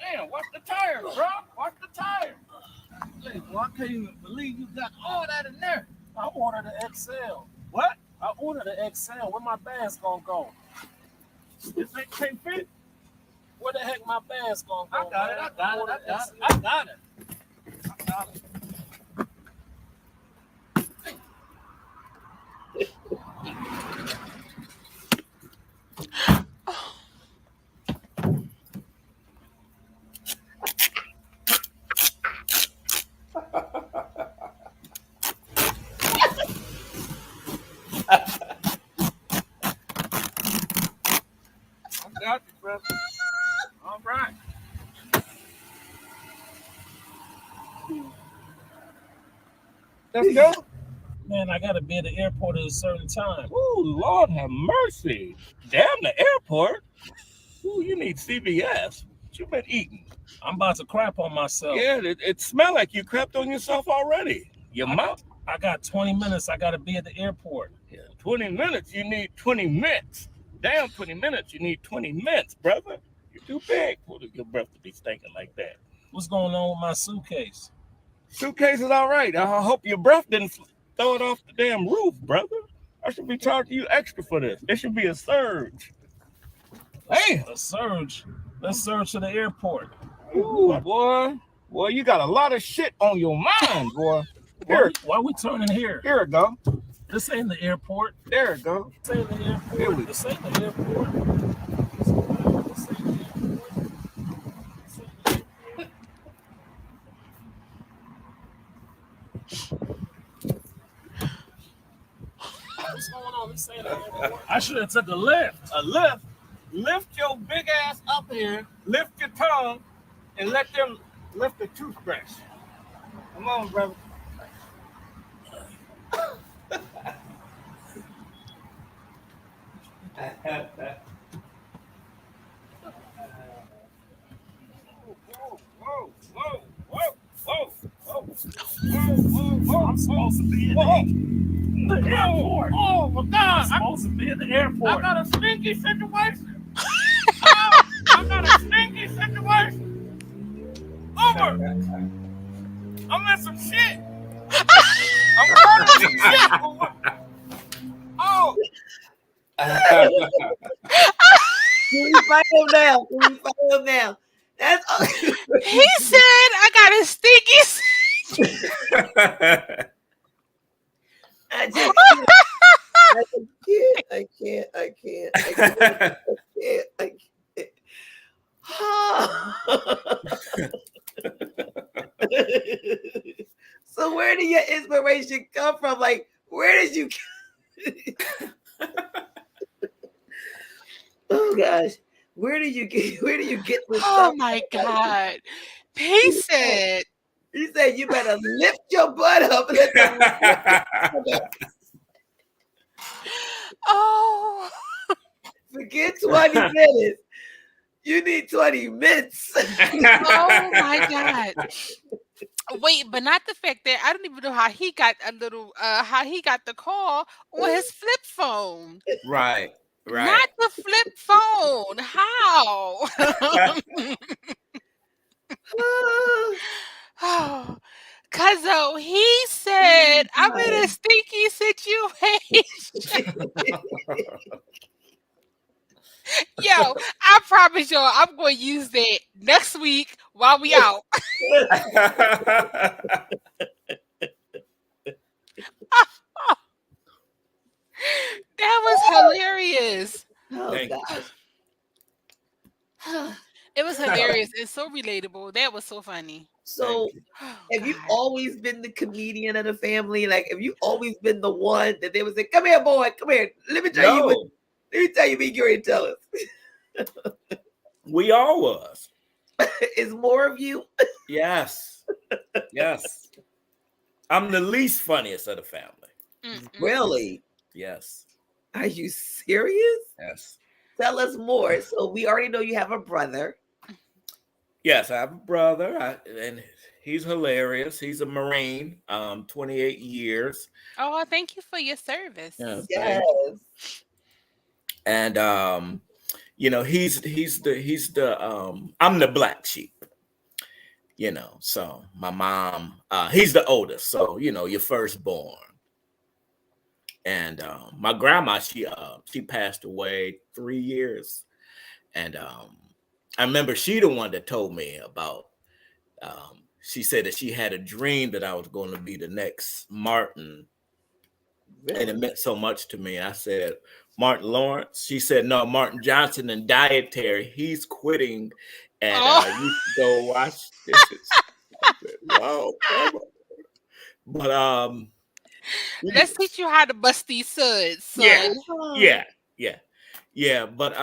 Man, watch the tires, bro. Watch the tires. Hey, boy, I can't even believe you got all that in there. I ordered the XL. What? I ordered the XL. Where my bags gonna go? This ain't can't fit. Where the heck my bags gonna go? I got it. I got it. I got you, brother. All right. Let's go. Man, I gotta be at the airport at a certain time. Ooh, Lord have mercy. Damn the airport. Ooh, you need CBS. What you been eating? I'm about to crap on myself. Yeah, it smelled like you crapped on yourself already. Your mouth. I got 20 minutes. I gotta be at the airport. Yeah, 20 minutes. You need 20 minutes. Damn, 20 minutes. You need 20 minutes, brother. You're too big for your breath to be stinking like that. What's going on with my suitcase? Suitcase is all right. I hope your breath didn't throw it off the damn roof, brother. I should be charging you extra for this. It should be a surge. Hey, A surge. Let's surge to the airport. ooh, boy. Boy, you got a lot of shit on your mind, boy. Here, Why we turning here? here it go. This ain't the airport. There it go. This ain't the airport. Here we go. This ain't the airport. This ain't the airport. This ain't the airport. What's going on? This ain't the airport. I should have took a lift. A lift. Lift your big ass up here. Lift your tongue, and let them lift the toothbrush. Come on, brother. I'm supposed to be in the airport. Oh my God! I'm supposed to be in the airport. I got a stinky situation. Oh, I got a stinky situation. Over. I'm in some shit. I'm running some shit. Oh. Can we find him now? Can we find him now? That's all. He said, I got a stinky. I just can't. I can't. So where did your inspiration come from? Like, where did you? Oh gosh, where do you get this? Oh my God. He said, He said you better lift your butt up. And let them oh. forget 20 minutes. You need 20 minutes. Oh my God. Wait, but not the fact that I don't even know how he got how he got the call on his flip phone. Right. Not the flip phone. How? Oh, cause he said I'm in a stinky situation. Yo, I promise y'all I'm gonna use that next week while we out. That was hilarious. Oh Thank you. gosh. It was hilarious. It's so relatable. That was so funny. So Oh, have you God. always been the comedian of the family? Like, have you always been the one that they would say, "Come here, boy, come here. Let me tell you what. Let me tell you, be curious, tell us." We all was. Is more of you? Yes. Yes. I'm the least funniest of the family. Really? Yes. Are you serious? Yes. Tell us more. So we already know you have a brother. Yes, I have a brother, and he's hilarious. He's a Marine, 28 years. Oh, thank you for your service. Yeah, Yes. thank you. And he's the I'm the black sheep. So my mom, he's the oldest, so you're firstborn. And my grandma, she passed away 3 years, and I remember she the one that told me about. She said that she had a dream that I was going to be the next Martin, and it Really? meant so much to me. I said, Martin Lawrence. She said, no, Martin Johnson and dietary. He's quitting, and Oh, you should go watch this. I said, wow, Grandma. But let's teach you how to bust these suds, yeah, son. yeah, yeah, yeah. But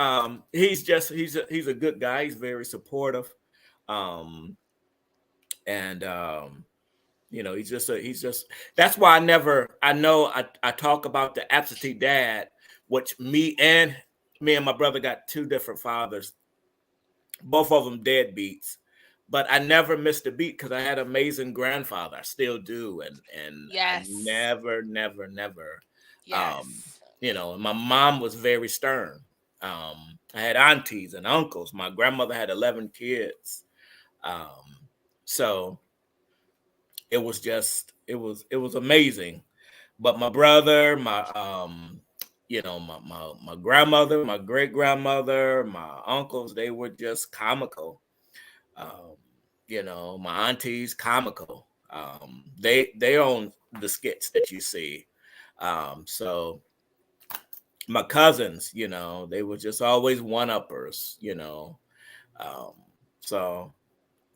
he's a good guy. He's very supportive, um, and he's just that's why I talk about the absentee dad, which me and my brother got two different fathers, both of them deadbeats, but I never missed a beat because I had an amazing grandfather. I still do, and I Yes. never um Yes. and my mom was very stern. I had aunties and uncles. My grandmother had 11 kids. So it was amazing. But my brother, my grandmother, my great grandmother, my uncles, they were just comical. um my aunties, comical. They own the skits that you see. So my cousins, they were just always one-uppers. um so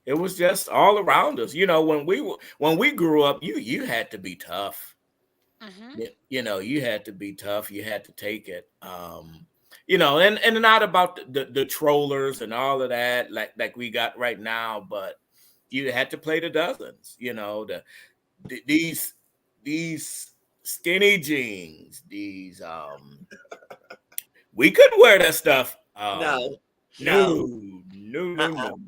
it was just all around us. When we grew up, you had to be tough. Mm-hmm. You had to be tough. You had to take it. And not about the trollers and all of that like we got right now, but you had to play the dozens. These skinny jeans. We couldn't wear that stuff. No. No. No, no, no, Uh-uh. no,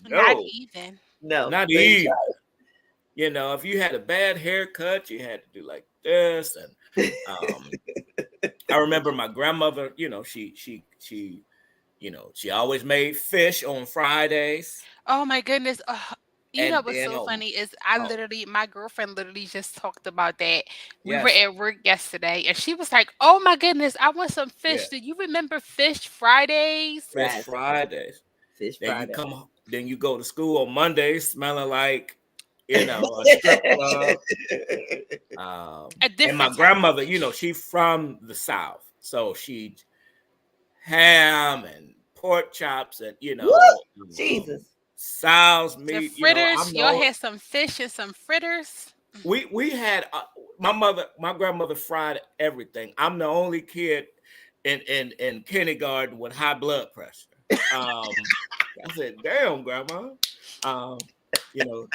Not no, even. No. not Thank even. If you had a bad haircut, you had to do like this. And um, I remember my grandmother. She always made fish on Fridays, Oh my goodness. You know and what's then so funny is oh my girlfriend literally just talked about that. We were yes, at work yesterday and she was like, "Oh my goodness, I want some yeah, fish. Do you remember Fish Fridays?" Fish Yes. Fridays. Fish Then you Friday. come, then you go to school on Mondays smelling like a strip club. A And my different type of grandmother, fish. she from the South, so she ham and pork chops and What? Jesus. sow's The meat. fritters, I'm y'all no. had some fish and some fritters. We had my grandmother fried everything. I'm the only kid in kindergarten with high blood pressure. I said, "Damn, grandma." Um, you know,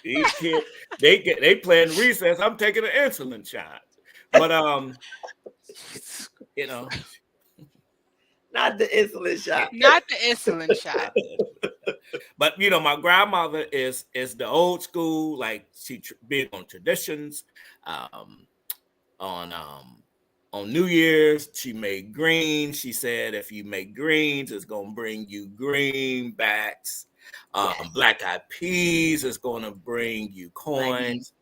these kids they playing recess. I'm taking an insulin shot, but you know, Not the insulin shot. Not the insulin shot. but my grandmother is the old school. Like she big on traditions. Um, on New Year's, she made greens. She said, if you make greens, it's gonna bring you greenbacks. Yes. Black eyed peas is gonna bring you Money. coins,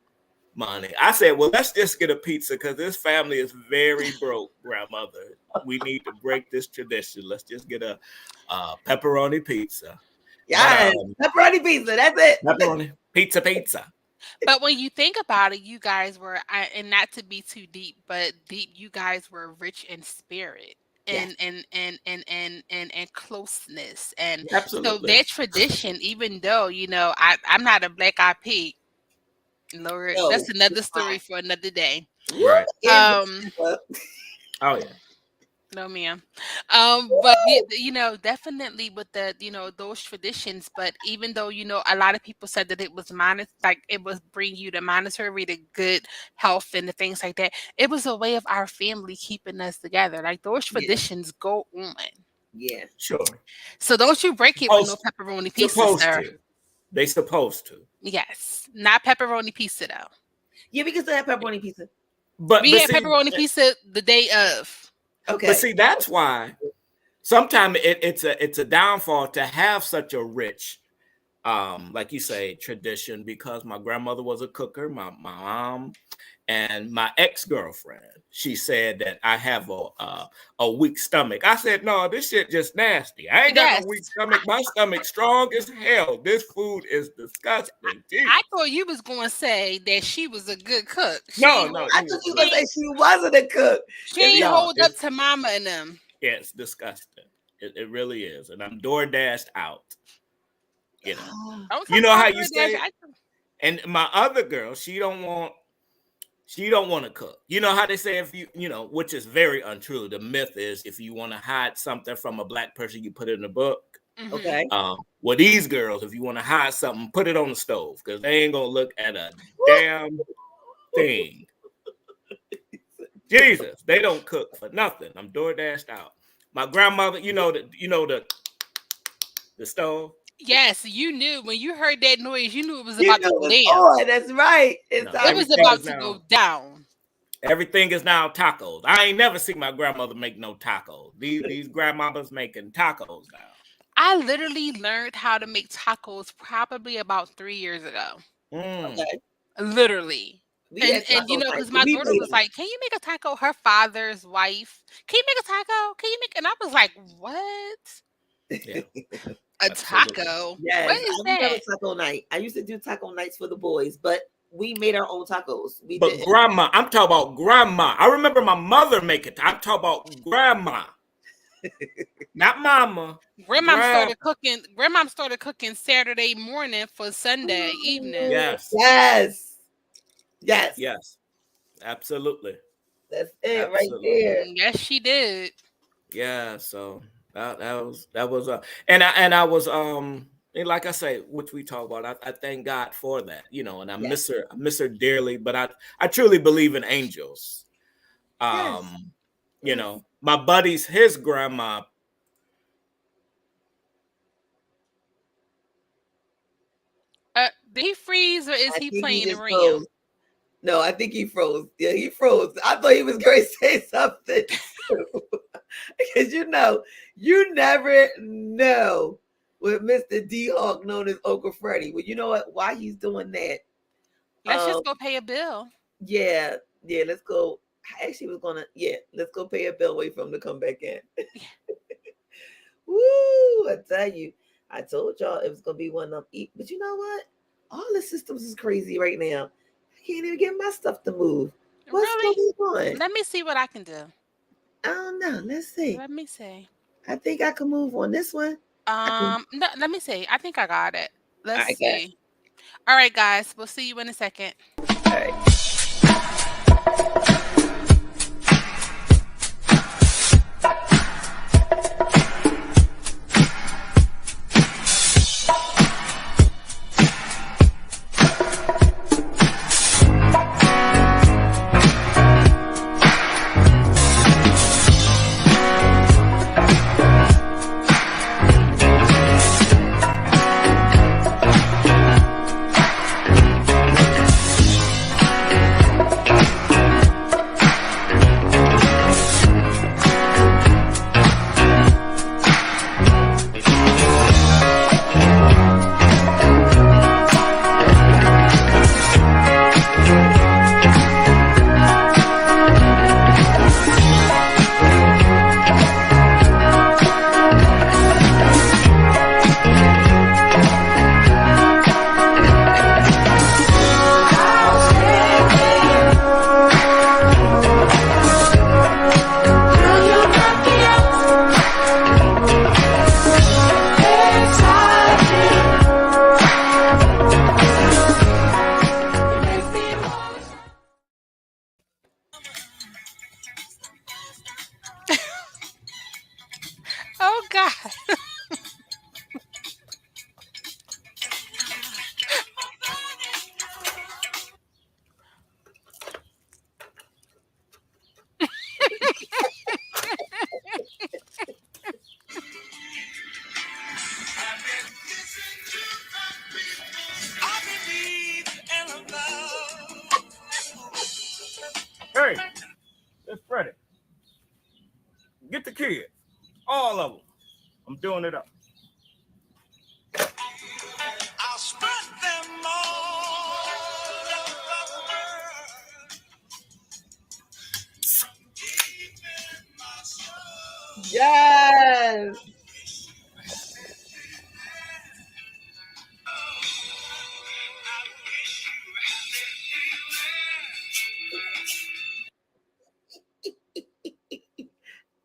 money. I said, well, let's just get a pizza because this family is very broke, grandmother. We need to break this tradition. Let's just get a pepperoni pizza. But Yes. Pepperoni pizza. That's it. pepperoni pizza. But when you think about it, you guys were, and not to be too deep, but deep, you guys were rich in spirit Yes. and closeness. And so Absolutely. that tradition, even though, I'm not a black eyed pig, Lord, No. that's another It's not. story for another day. What Right. is Um, that? Oh yeah. No, ma'am. But definitely with the, those traditions. But even though, a lot of people said that it was like it was bring you the monetary, the good health, and the things like that. It was a way of our family keeping us together. Like those Yeah. traditions go on. Yeah. Sure. So don't you break it with no Supposed, pepperoni pizza, supposed sir. to. They supposed to. Yes, not pepperoni pizza though. Yeah, we can still have pepperoni pizza. But We had see, pepperoni pizza the day of. Okay. but see, that's why sometimes it's a downfall to have such a rich, like you say, tradition, because my grandmother was a cooker, my mom, and my ex-girlfriend. She said that I have a weak stomach. I said, no, this shit just nasty. I ain't got no Yes, weak stomach. My stomach's strong as hell. This food is disgusting. I thought you was going to say that she was a good cook. No, I thought you were gonna say she wasn't a cook. She ain't No, hold up to mama and them. yeah, it's disgusting. It really is. And I'm door dashed out. Don't You talk know about how you say DoorDash. and my other girl, she don't want to cook. You know how they say if which is very untrue. The myth is if you want to hide something from a black person, you put it in a book. Okay. Well, these girls, if you want to hide something, put it on the stove because they ain't gonna look at a damn thing. Jesus, they don't cook for nothing. I'm door dashed out. My grandmother, the stove. Yes, you knew when you heard that noise. You knew it was about to go down. Oh, that's right. It was about to go down. Everything is now tacos. I ain't never seen my grandmother make no tacos. These grandmothers making tacos now. I literally learned how to make tacos probably about 3 years ago. Okay. Literally. And because my daughter was them. like, "Can you make a taco?" Her father's wife, "Can you make a taco? Can you make?" And I was like, "What? Yeah. A taco? Yes, What is I that?" taco night. I used to do taco nights for the boys, but we made our own tacos. But grandma, I'm talking about grandma. I remember my mother making. I'm talking about grandma, not mama. Grandma started cooking Saturday morning for Sunday evening. Yes. Yes. Yes. Yes. Absolutely. That's it right there. Yes, she did. Yeah. So that was and I was and like I say, which we talk about, I thank God for that, and I miss her dearly, but I truly believe in angels. My buddy's his grandma. Did he freeze or is he playing the ring? Froze. No, I think he froze. Yeah, he froze. I thought he was going to say something. Because you never know with Mr. D-Hawk known as Uncle Freddie. Well, you know what? Why he's doing that? Let's just go pay a bill. Yeah, let's go. I actually was gonna, let's go pay a bill, wait for him to come back in. Woo! I tell you, I told y'all it was gonna be one of them. But you know what? All the systems is crazy right now. I can't even get my stuff to move. What's going on? Let me see what I can do. I don't know. Let's see. Let me see. I think I can move on this one. No, let me see. I think I got it. Let's see. All right, guys. We'll see you in a second. All right. Hey, it's Freddie. Get the kids. All of them. I'm doing it up. I'll spread them all over the world. So deep in my soul. Yes.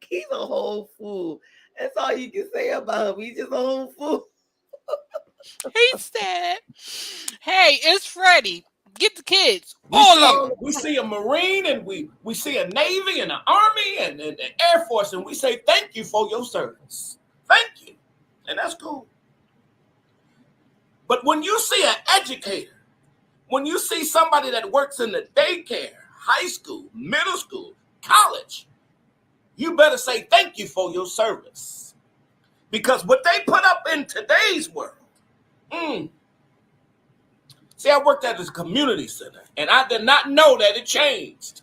He's a whole fool. That's all you can say about him. He's just a whole fool. He said, "Hey, it's Freddie. Get the kids. We All see, of them." we see a Marine and we see a Navy and an Army and an Air Force, and we say thank you for your service. Thank you. And that's cool. But when you see an educator, when you see somebody that works in the daycare, high school, middle school, college, you better say thank you for your service. Because what they put up in today's world, See, I worked at this community center, and I did not know that it changed.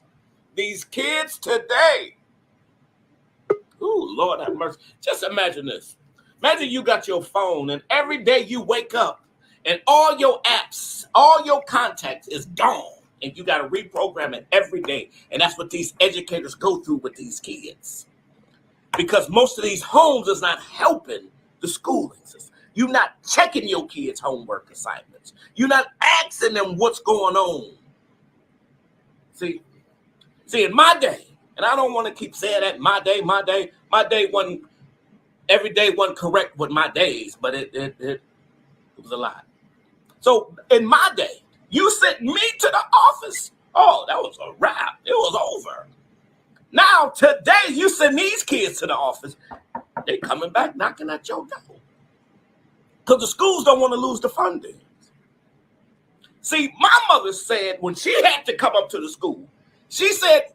These kids today, ooh, Lord have mercy. Just imagine this. Imagine you got your phone, and every day you wake up, and all your apps, all your contacts is gone, and you got to reprogram it every day. And that's what these educators go through with these kids. Because most of these homes is not helping the schooling system. You're not checking your kids' homework assignments. You're not asking them what's going on. See, in my day, and I don't want to keep saying that, my day wasn't, every day wasn't correct with my days, but it was a lot. So in my day, you sent me to the office. Oh, that was a wrap. It was over. Now, today, you send these kids to the office. They coming back knocking at your door. Because the schools don't want to lose the funding. See, my mother said when she had to come up to the school, she said,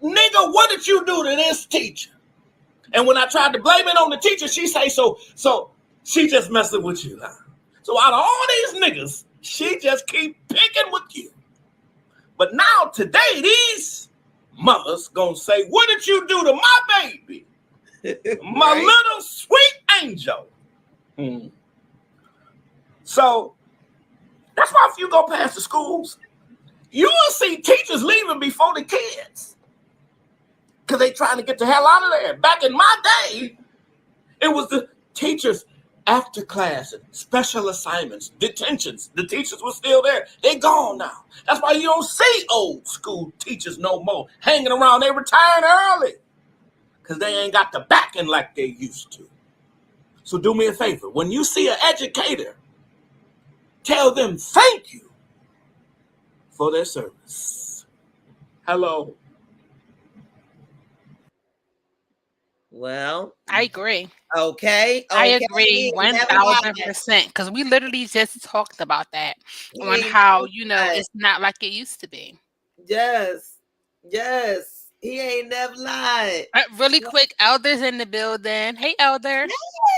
nigga, what did you do to this teacher? And when I tried to blame it on the teacher, she say, so she just messing with you now. So out of all these niggas, she just keep picking with you. But now, today, these mothers gonna say, what did you do to my baby? My Right? little sweet angel. So that's why if you go past the schools, you will see teachers leaving before the kids. Because they trying to get the hell out of there. Back in my day, it was the teachers after class, special assignments, detentions. The teachers were still there. They gone now. That's why you don't see old school teachers no more hanging around. They retiring early because they ain't got the backing like they used to. So do me a favor. When you see an educator, tell them thank you for their service. Hello. Well, I agree. okay. I agree Never lied. 1000% because we literally just talked about that He on ain't how, never lied. it's not like it used to be. Yes. He ain't never lied. Really quick, Elder's in the building. Hey, Elder.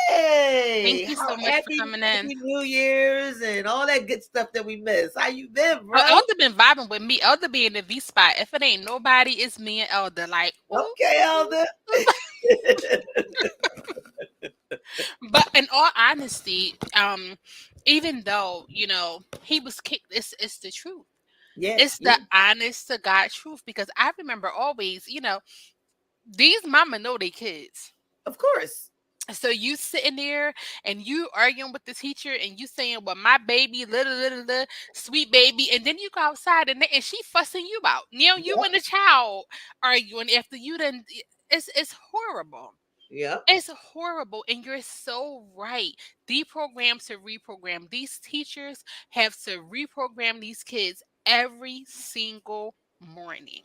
Hey, Thank you so much for happy coming in. New Year's and all that good stuff that we missed. How you been, bro? Oh, Elder been vibing with me. Elder be in the V spot. If it ain't nobody, it's me and Elder. Like, Okay, Elder. But in all honesty, even though he was kicked, it's the truth. Yes, It's the honest to God truth because I remember always, these mama know they kids. of course. So you sitting there and you arguing with the teacher and you saying, "Well, my baby, little sweet baby," and then you go outside and she fussing you out. You and the child arguing after you done. It's horrible. Yep. It's horrible, and you're so right. Deprogram to reprogram. These teachers have to reprogram these kids every single morning.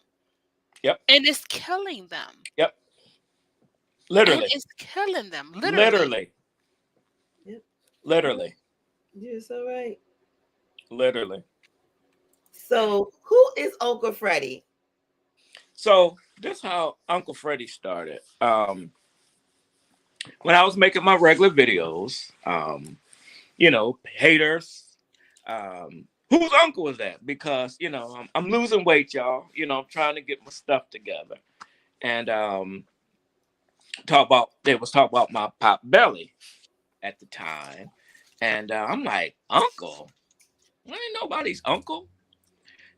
Yep. And it's killing them. Yep. Literally. And it's killing them. Literally. Yep. Literally. You're so right. Literally. So, who is Uncle Freddie? So, this is how Uncle Freddie started. When I was making my regular videos, haters, whose uncle is that? Because I'm losing weight, y'all. I'm trying to get my stuff together, and they was talking about my pop belly at the time, and I'm like, uncle, I ain't nobody's uncle.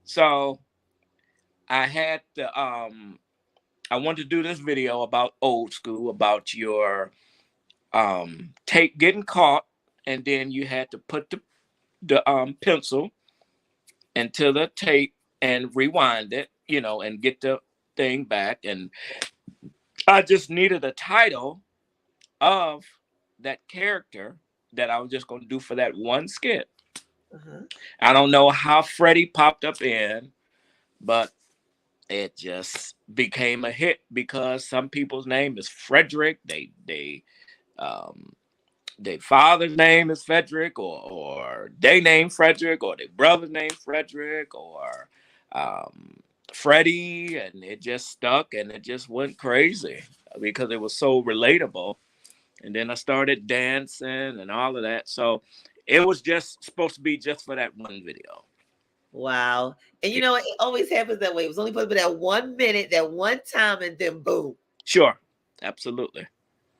So I had to I wanted to do this video about old school, about your tape getting caught, and then you had to put the pencil into the tape and rewind it, and get the thing back. And I just needed a title of that character that I was just going to do for that one skit. Uh-huh. I don't know how Freddie popped up in, but it just became a hit because some people's name is Frederick. Their father's name is Frederick, or they name Frederick, or their brother's name Frederick, or Freddie, and it just stuck and it just went crazy because it was so relatable. And then I started dancing and all of that. So it was just supposed to be just for that one video. Wow. And it always happens that way. It was only supposed to be that 1 minute, that one time, and then boom. Sure. Absolutely.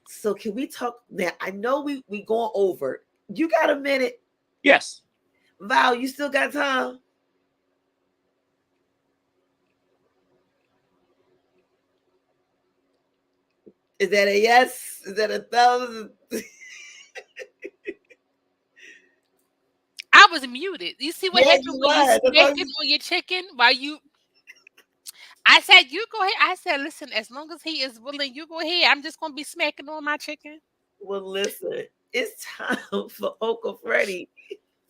So can we talk now? I know we going over. You got a minute? Yes. Val, you still got time? Is that a yes? Is that a thumbs? I was muted. You see what happened you when you was. smacked it on your chicken while you. I said, you go ahead. I said, listen, as long as he is willing, you go ahead. I'm just going to be smacking on my chicken. Well, listen, it's time for Uncle Freddie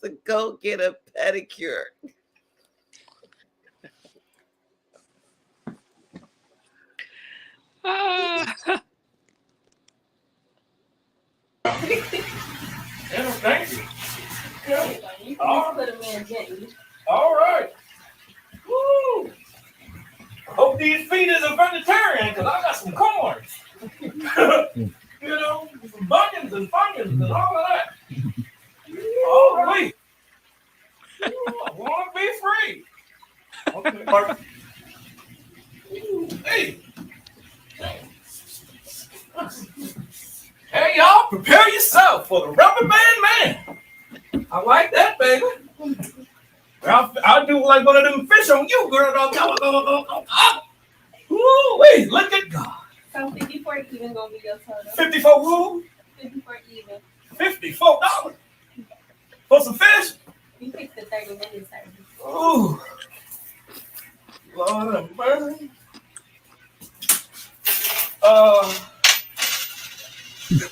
to go get a pedicure. Thank you. You can put him in gently. All right. Woo! Hope these feet is a vegetarian because I got some corns. Some bunions and funyuns and all of that. All right. I want to be free. Okay, Mark. Hey. Hey, y'all, prepare yourself for the Rubber Band Man. I like that, baby. I'll do like one of them fish on you, girl. Wait, look at God. So 54 even gonna be your total. 54 rule? 54 even. $54 for some fish? You picked the 30-minute service. Ooh. Lord have mercy.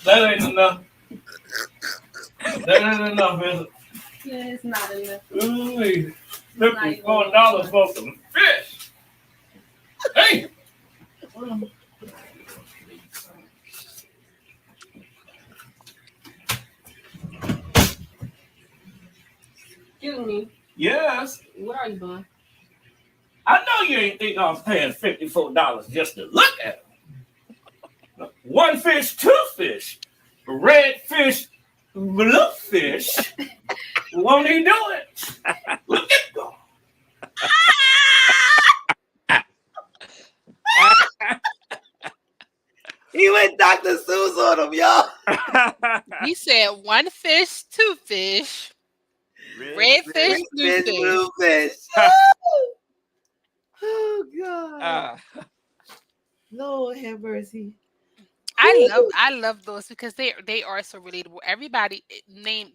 That ain't enough. That ain't enough, is it? Yeah, it's not enough. Ooh, $54 for some fish. Hey! Excuse me. Yes. What are you doing? I know you ain't think I was paying $54 just to look at them. One fish, two fish. Red fish, blue fish. Won't he do it? Look at God. He went Dr. Seuss on him, y'all. He said one fish, two fish, red fish, blue fish. Oh God. Lord have mercy. I love those because they are so relatable. Everybody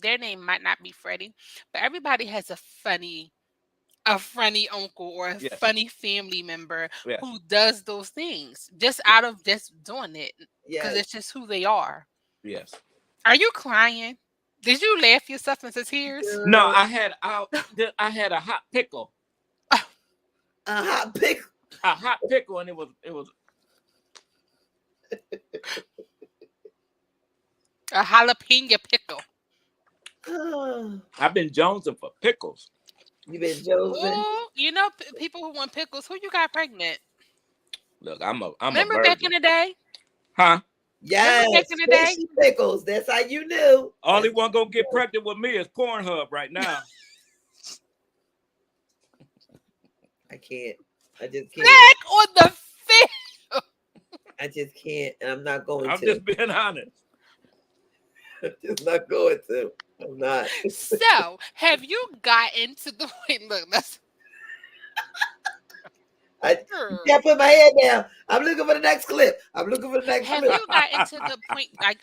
their name might not be Freddie, but everybody has a funny uncle or a funny family member who does those things just out of just doing it because it's just who they are. Yes. Are you crying? Did you laugh yourself into tears? No, I had a hot pickle. A hot pickle. A hot pickle, and it was a jalapeno pickle. I've been jonesing for pickles. You been jonesing? People who want pickles. Who you got pregnant? Look, I'm Remember a back in the day? Huh? Yes. Back in the day? Pickles. That's how you knew. Only one gonna get pregnant with me is Pornhub right now. I can't. I just can't. Back on the field. I just can't, and I'm not going I'm to. just being honest. I'm just not going to. I'm not. So, have you gotten to the point? Look, that's I can't put my head down. I'm looking for the next clip. I'm looking for the next Have clip. you gotten to the point like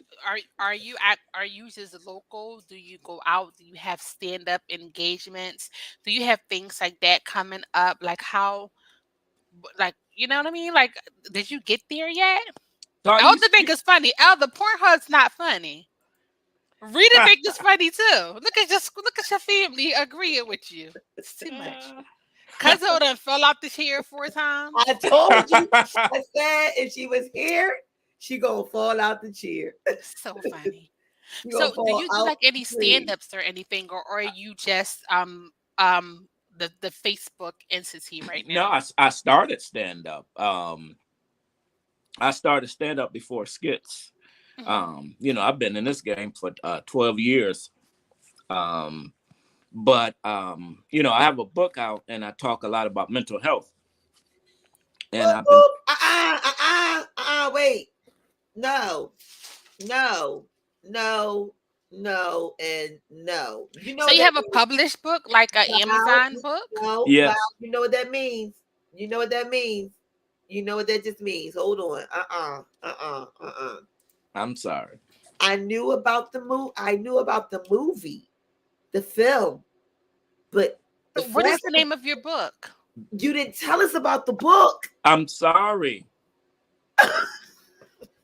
are you just local? Do you go out? Do you have stand up engagements? Do you have things like that coming up? Like how like you know what I mean? Like did you get there yet? So are you Elder think it's funny. Elder Pornhub's not funny. Rita think it's funny too. Look at your family agreeing with you. It's too much. Cousin done fell off the chair 4 times. I told you. I said if she was here, she gonna fall out the chair. So funny. She So gonna do fall you do out like any the tree. stand-ups or anything, or are you just the Facebook entity right No, now? I started stand up. I started stand up before skits. Mhm. You know, I've been in this game for 12 years. But you know, I have a book out and I talk a lot about mental health. And Boop, I've been boop. Wait. No. No. No. No. And no. You know So what you that have a means? published book, like a Wow. Amazon book? No. Wow. yes. You know what that means? You know what that means? You know what that just means? Hold on. I'm sorry. I knew about the movie, the film, but the So what is flash. the name of your book? You didn't tell us about the book. I'm sorry.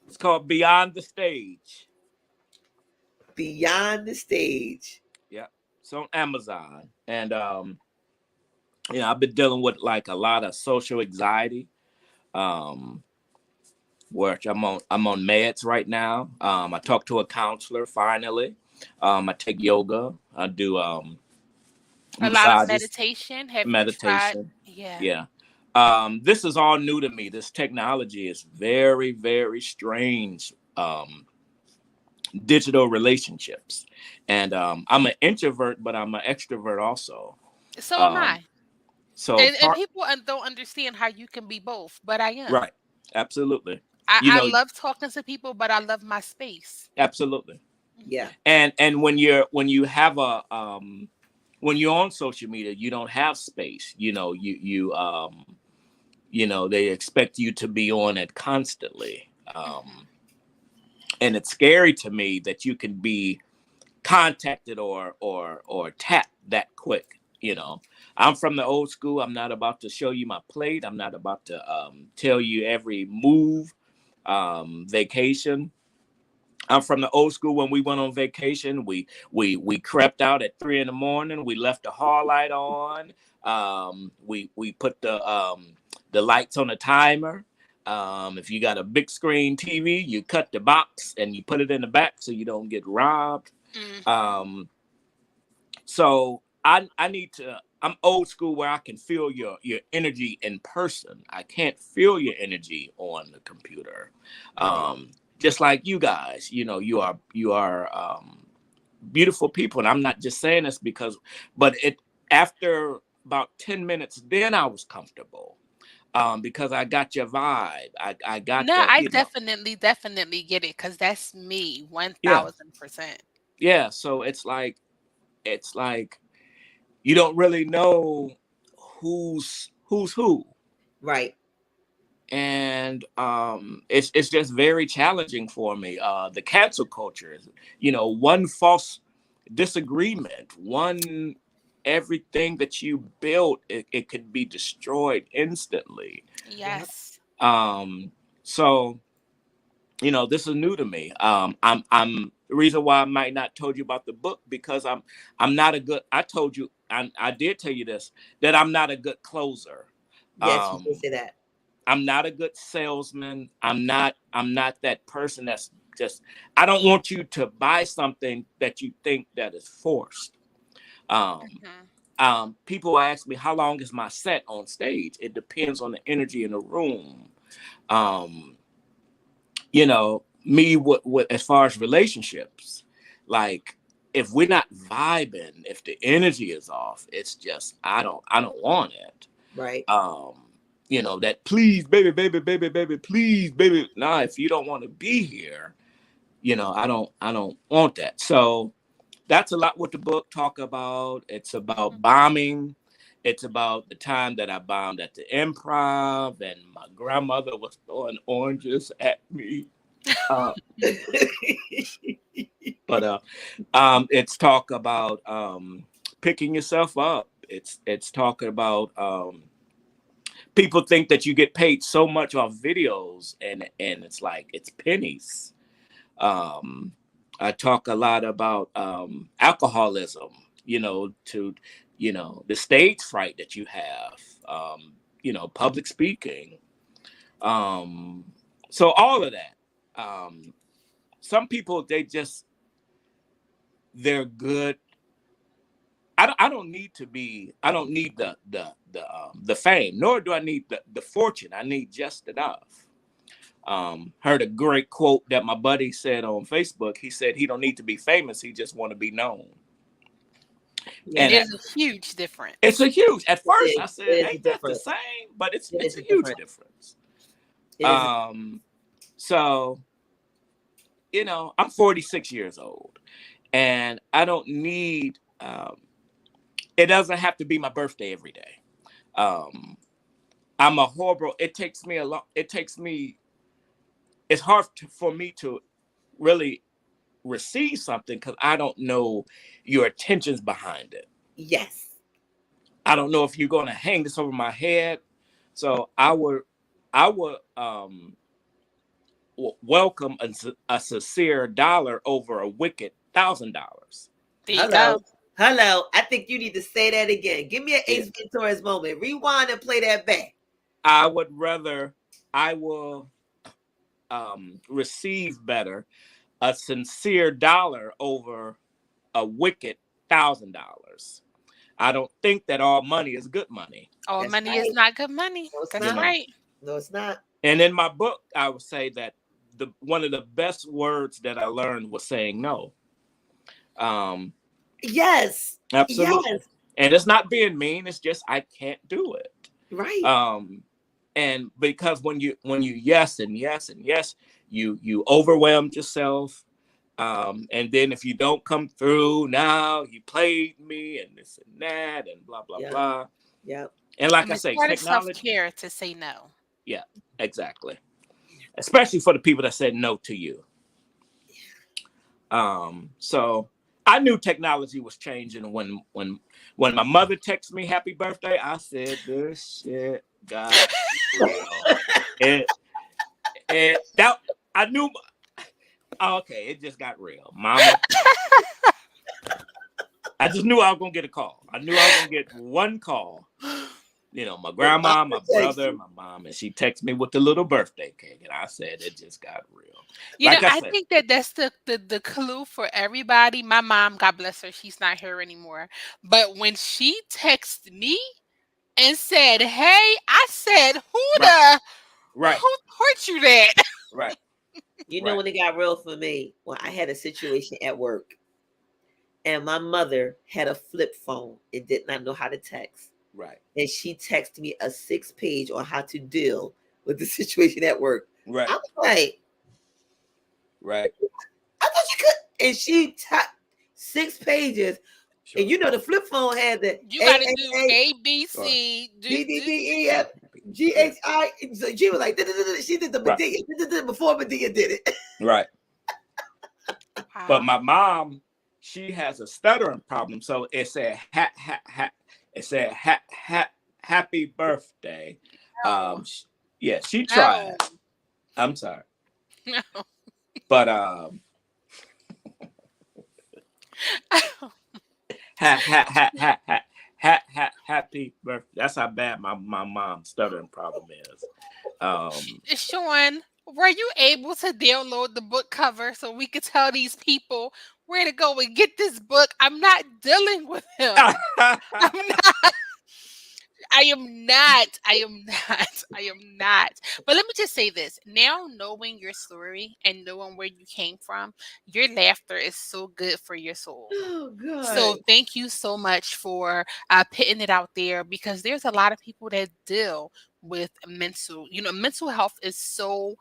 It's called Beyond the Stage. Beyond the Stage. Yeah. It's on Amazon. And you know, I've been dealing with like a lot of social anxiety. Um which I'm on meds right now. I talk to a counselor finally. I take yoga. I do A lot of massages, meditation. Have you tried? meditation. Yeah. Yeah. This is all new to me. This technology is very, very strange. Digital relationships. And I'm an introvert, but I'm an extrovert also. So am Um, I. so And part people don't understand how you can be both, but I am. right. Absolutely. I, You I know, love talking to people, but I love my space. absolutely. Mhm. Yeah. And when you have a when you're on social media, you don't have space. You know, they expect you to be on it constantly. Mhm. And it's scary to me that you can be contacted or tapped that quick. You know, I'm from the old school. I'm not about to show you my plate. I'm not about to tell you every move. Vacation. I'm from the old school. When we went on vacation, we crept out at 3 a.m. We left the hall light on. We put the lights on the timer. If you got a big screen TV, you cut the box and you put it in the back so you don't get robbed. Mhm. Um, so I need to. I'm old school where I can feel your energy in person. I can't feel your energy on the computer. Right. Just like you guys, you know, you are beautiful people, and I'm not just saying this because, but it after about 10 minutes, then I was comfortable because I got your vibe. I got No, the, I you know, definitely get it because that's me yeah, 1000%. yeah. So it's like you don't really know who's who. Right. And it's just very challenging for me. The cancel culture is, you know, one false disagreement, one everything that you built, it could be destroyed instantly. Yeah. Yes. So you know, this is new to me. I'm the reason why I might not told you about the book because I'm not a good. I told you I did tell you this, that I'm not a good closer. Yes, you did Um, say that. I'm not a good salesman. I'm not that person that's just I don't want you to buy something that you think that is forced. Um, Mhm. People ask me how long is my set on stage. It depends on the energy in the room. Um, you know, me with as far as relationships, like if we're not vibing, if the energy is off, it's just I don't want it. Right. That please, baby, baby, baby, baby, please, baby. Nah, if you don't want to be here, I don't want that. So that's a lot what the book talk about. It's about bombing. It's about the time that I bombed at the improv and my grandmother was throwing oranges at me. Uh, but it's talk about picking yourself up. It's talking about people think that you get paid so much off videos and it's like it's pennies. um I talk a lot about alcoholism, to the stage fright that you have, public speaking, um so all of that. Some people, they're good. I don't need to be. I don't need the fame, nor do I need the fortune. I need just enough. Heard a great quote that my buddy said on Facebook. He said he don't need to be famous. He just want to be known. Yeah. And There's a huge it's difference. a huge. At first, I It said, is a "Ain't that the difference. same?" But it's It it's is a a huge difference. difference. It is. So I'm 46 years old, and I don't need. It doesn't have to be my birthday every day. Um, I'm a horrible. It takes me a lot. It takes me. It's hard for me to really receive something because I don't know your intentions behind it. Yes. I don't know if you're going to hang this over my head. So I would welcome a sincere dollar over a wicked $1,000. There you Hello. go. Hello. I think you need to say that again. Give me an Yeah. Ace Venturas moment. Rewind and play that back. I will receive better a sincere dollar over a wicked $1,000. I don't think that all money is good money. All That's money is right. not good money. No, it's That's not. right. No, it's not. And in my book, I would say that the one of the best words that I learned was saying no. Um, Yes. Absolutely. Yes. And it's not being mean, it's just I can't do it. Right. And because when you yes and yes and yes, you overwhelmed yourself. And then if you don't come through, now you played me and this and that and blah blah Yeah. blah. Yep. And like And I it's say, part of technology, self-care to say no. yeah, exactly. Especially for the people that said no to you. So I knew technology was changing when my mother texted me happy birthday. I said, this shit got real. And that I knew. Okay, it just got real, Mama. I just knew I was gonna get a call. I knew I was gonna get one call. My grandma, my brother, my mom, and she texted me with the little birthday cake, and I said it just got real. Like I I said, think that that's the clue for everybody. My mom, God bless her, she's not here anymore. But when she texted me and said, "Hey," I said, right, who taught you that?" right, You know right, when it got real for me? Well, I had a situation at work and my mother had a flip phone and did not know how to text. right, And she texted me a 6-page on how to deal with the situation at work. right, I was like, right. I thought you could. And she typed 6 pages. Sure. And the flip phone had the You A got to A do A A, B, C, D D D E F G H I. So she was like, she did the Right. Medea before Medea did it. Right. Wow. But my mom, she has a stuttering problem, so it said it said happy birthday. No. Yeah, she No. tried. I'm sorry, No. but happy birthday. That's how bad my mom's stuttering problem is. Sean, were you able to download the book cover so we could tell these people where to go and get this book? I'm not dealing with him. I'm not. I am not. I am not. I am not. But let me just say this. Now knowing your story and knowing where you came from, your laughter is so good for your soul. Oh God. So thank you so much for putting it out there because there's a lot of people that deal with mental health is so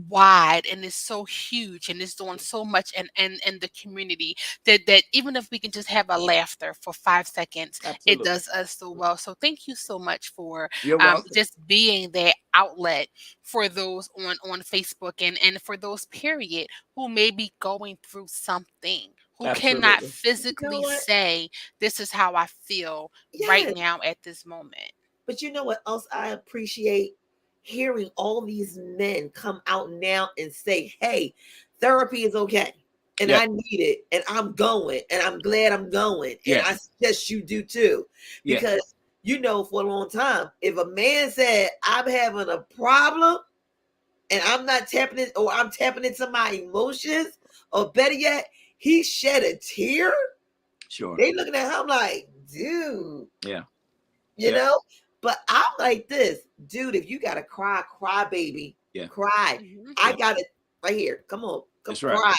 wide and is so huge and is doing so much in the community that even if we can just have a laughter for 5 seconds, it Absolutely. does us so well. So thank you so much for You're welcome. just being that outlet for those on Facebook and for those period who may be going through something who cannot Absolutely. You know physically what? say this is how I feel right Yes. now at this moment. But you know what else I appreciate? Hearing all these men come out now and say, hey, therapy is okay. And Yeah. I need it. And I'm going. And I'm glad I'm going. And Yeah. I suggest you do too. Yeah. Because you know, for a long time, if a man said, I'm having a problem and I'm not tapping it, or I'm tapping into my emotions, or better yet, he shed a tear, Sure. they looking at him like, dude. Yeah. You Yeah. know? But I'm like this, dude. If you gotta cry, cry, baby. Yeah. Cry. Mhm. I got it right here. Come on. Come That's right. cry.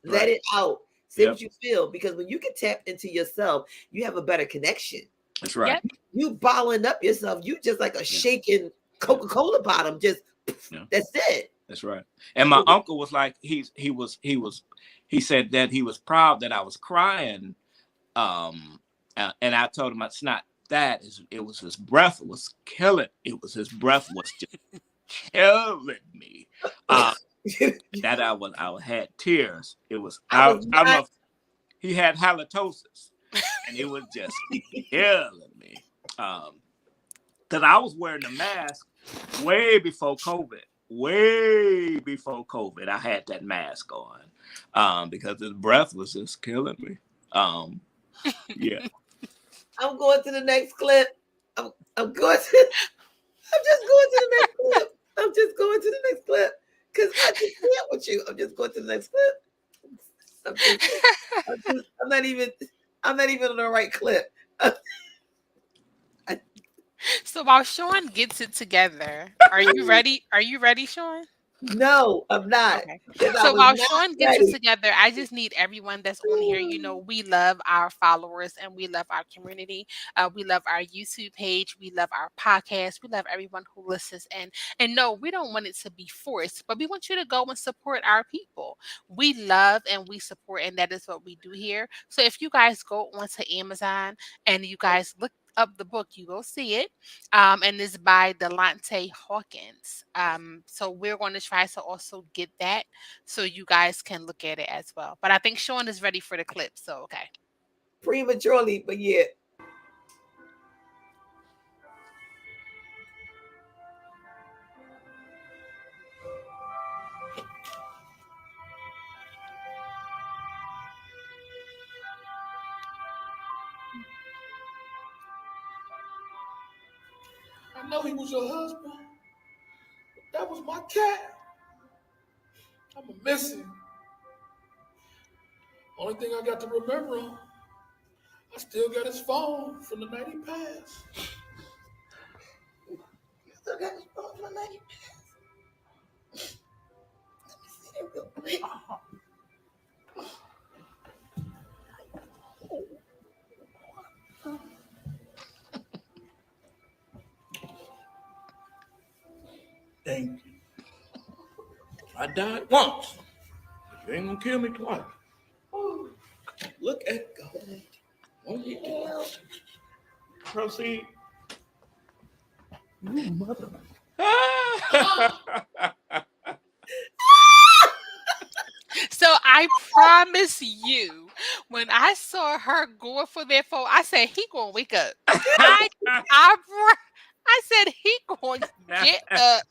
Let Right. it out. Say Yep. what you feel. Because when you can tap into yourself, you have a better connection. That's right. Yep. You balling up yourself, you just like a shaking Coca-Cola bottom. Just Yeah. that's it. That's right. And my uncle was like, he said that he was proud that I was crying. And I told him it's not that. It was his breath was killing. It was his breath was just killing me. That I had tears. It was I don't know if he had halitosis, and it was just killing me. Because I was wearing a mask way before COVID. Way before COVID, I had that mask on because his breath was just killing me. Yeah. I'm going to the next clip. I'm just going to the next clip. I'm just going to the next clip. Because I just can't with you. I'm just going to the next clip. I'm not even on the right clip. So while Sean gets it together, are you ready? Are you ready, Sean? No, I'm not. Okay. Because I So was while not Sean gets it ready. together, I just need everyone that's on here. You know, we love our followers and we love our community. We love our YouTube page. We love our podcast. We love everyone who listens. And no, we don't want it to be forced, but we want you to go and support our people. We love and we support, and that is what we do here. So if you guys go onto Amazon and you guys look up the book, you will see it. And it's by Delonte Hawkins. So we're going to try to also get that so you guys can look at it as well. But I think Sean is ready for the clip. So, okay. Prematurely, but yeah. I know he was your husband, but that was my cat. I'm a missing. Only thing I got to remember him, I still got his phone from the night he passed. You still got his phone from the night he passed. Let me see that real quick. Thank you. I died once, but you ain't gonna kill me twice. Look at God. Won't you do? Proceed. You mother. So I promise you, when I saw her going for that phone, I said, he going to wake up. I said, he going to get up.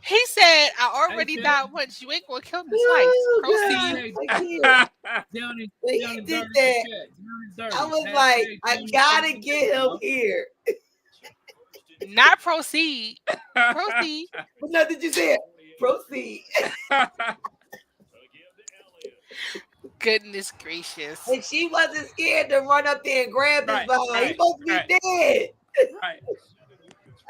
He said, I already died once. You ain't going to kill me twice. Oh, Proceed. God, I can't. When he did that, I was like, I gotta get him here. Not proceed. Proceed. But no, did you say it? Proceed. Goodness gracious. And she wasn't scared to run up there and grab his Right, behind. He right, supposed to be right. dead. Right.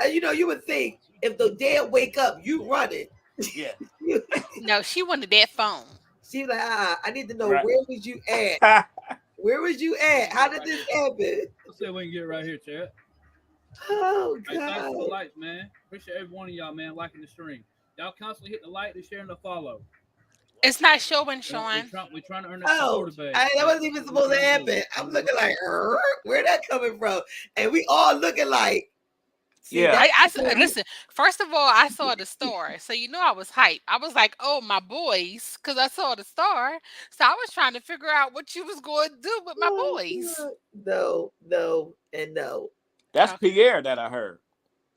And you would think if the dad wake up, you running. Yeah. No, she wanted that phone. She's like, I need to know Right. where was you at? Where was you at? How did this happen? Let's see if we can get right here, Chad. Oh Hey, thanks for the God. likes, man. Appreciate every one of y'all, man, liking the stream. Y'all constantly hit the like, the share, and the follow. It's not showing, You know, Sean. we're trying to earn that Oh, supporter base. that wasn't even That's what supposed we're to trying to do. happen. I'm looking like, where that coming from? And we all looking like, see, Yeah. Listen. First of all, I saw the star, so I was hyped. I was like, "Oh, my boys," because I saw the star. So I was trying to figure out what you was going to do with my oh, boys. God. No, and no. That's Okay. Pierre that I heard.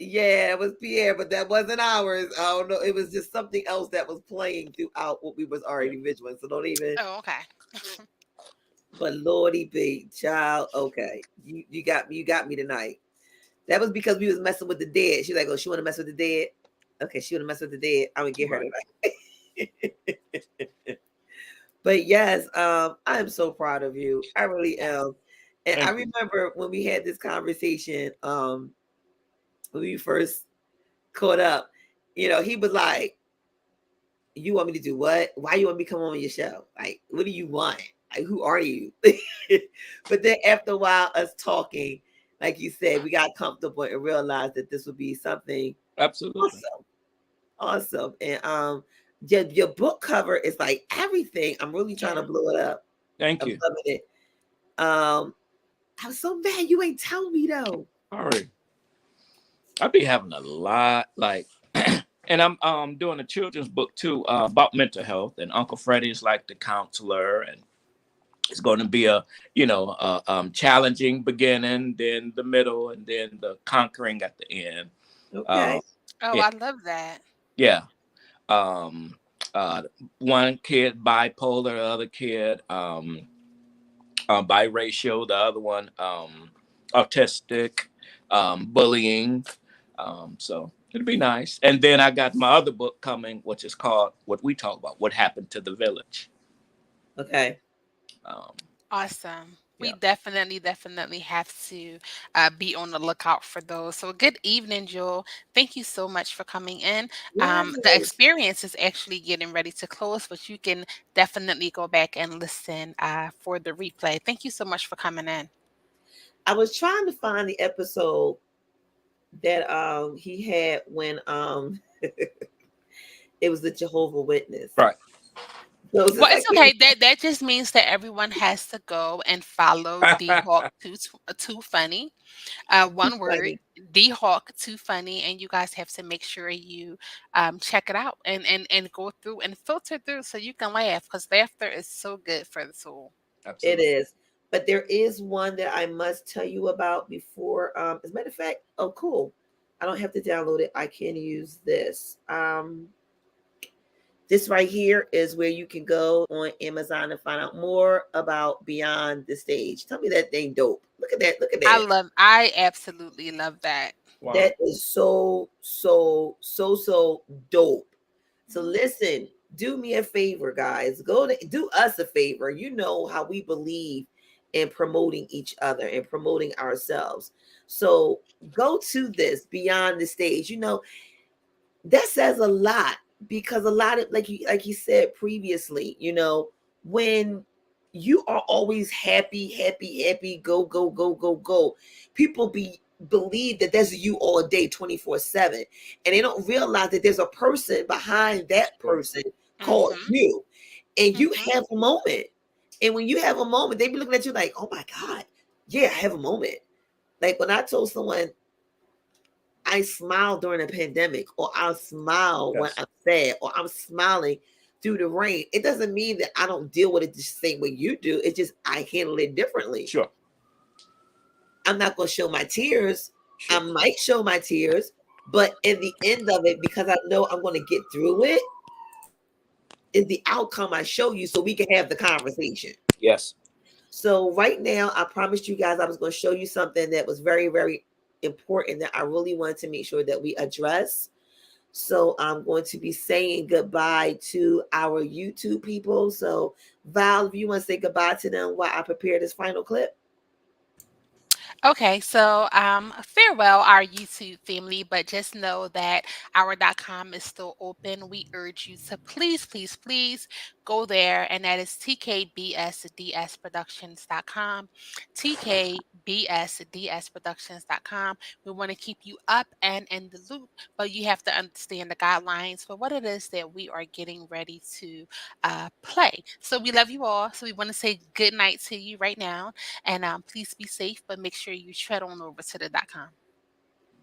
Yeah, it was Pierre, but that wasn't ours. I don't know. It was just something else that was playing throughout what we was already visualing. So don't even. Oh, okay. But Lordy be child. Okay, you got me. You got me tonight. That was because we was messing with the dead. She's like, oh, she want to mess with the dead. Okay, she want to mess with the dead. I'm gonna get her tonight. But yes, I am so proud of you. I really am. And I remember when we had this conversation, when we first caught up, he was like, you want me to do what? Why you want me to come on your show? Like, what do you want? Like, who are you? But then after a while, us talking, like you said, we got comfortable and realized that this would be something Absolutely. awesome. And your book cover is like everything. I'm really trying to blow it up. Thank I'm you. loving it. I was so mad you ain't tell me though. All right. I be having a lot, like, and I'm doing a children's book too, about mental health. And Uncle Freddie is like the counselor, and it's going to be a challenging beginning, then the middle, and then the conquering at the end. Okay. Oh, Yeah. I love that. Yeah. One kid bipolar, the other kid biracial, the other one autistic, bullying. So it'll be nice. And then I got my other book coming, which is called What We Talk About, What Happened to the Village. Okay. Awesome. We Yeah. definitely have to be on the lookout for those. So good evening, Joel. Thank you so much for coming in. The Yes. experience is actually getting ready to close, but you can definitely go back and listen for the replay. Thank you so much for coming in. I was trying to find the episode that he had when it was the Jehovah Witness. Right. So Well, since I it's okay. That just means that everyone has to go and follow D Hawk too funny. One word, funny. D Hawk too funny, and you guys have to make sure you check it out and go through and filter through so you can laugh because laughter is so good for the soul. It Absolutely. is. But there is one that I must tell you about before. As a matter of fact, oh cool. I don't have to download it. I can use this. This right here is where you can go on Amazon and find out more about Beyond the Stage. Tell me that thing dope. Look at that. Look at that. I absolutely love that. Wow. That is so dope. So listen, do me a favor, guys. Do us a favor. You know how we believe in promoting each other and promoting ourselves. So go to this Beyond the Stage. That says a lot because a lot of like you said previously, when you are always happy, go, people believe that that's you all day 24/7, and they don't realize that there's a person behind that person called you, and you have a moment. And when you have a moment, they be looking at you like, oh my God, yeah, I have a moment. Like when I told someone I smile during a pandemic, or I'll smile when I'm sad, or I'm smiling through the rain. It doesn't mean that I don't deal with it the same way you do. It's just I handle it differently. Sure. I'm not going to show my tears. Sure. I might show my tears, but in the end of it, because I know I'm going to get through it, is the outcome I show you so we can have the conversation. Yes. So right now, I promised you guys I was going to show you something that was very, very important that I really wanted to make sure that we address. So I'm going to be saying goodbye to our YouTube people. So Val, if you want to say goodbye to them while I prepare this final clip. Okay, so farewell, our YouTube family, but just know that our.com is still open. We urge you to please, please, please go there, and that is tkbsdsproductions.com. tkbsdsproductions.com. We want to keep you up and in the loop, but you have to understand the guidelines for what it is that we are getting ready to play. So we love you all. So we want to say good night to you right now. And please be safe, but make sure you tread on over to the .com.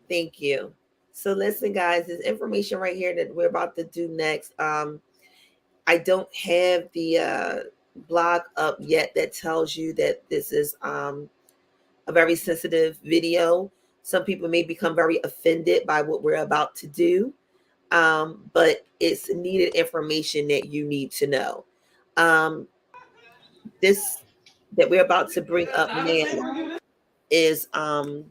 Thank you. So listen, guys, this information right here that we're about to do next. I don't have the blog up yet that tells you that this is a very sensitive video. Some people may become very offended by what we're about to do, but it's needed information that you need to know. This that we're about to bring up now is well,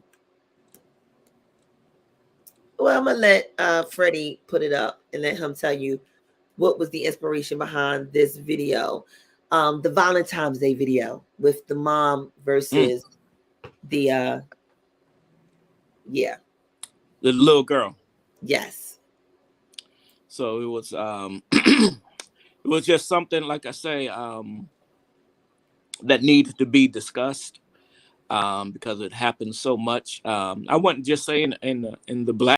I'm gonna let Freddie put it up and let him tell you what was the inspiration behind this video. The Valentine's Day video with the mom versus the yeah. The little girl. Yes. So it was it was just something, like I say, that needed to be discussed because it happened so much. I wasn't just saying in the black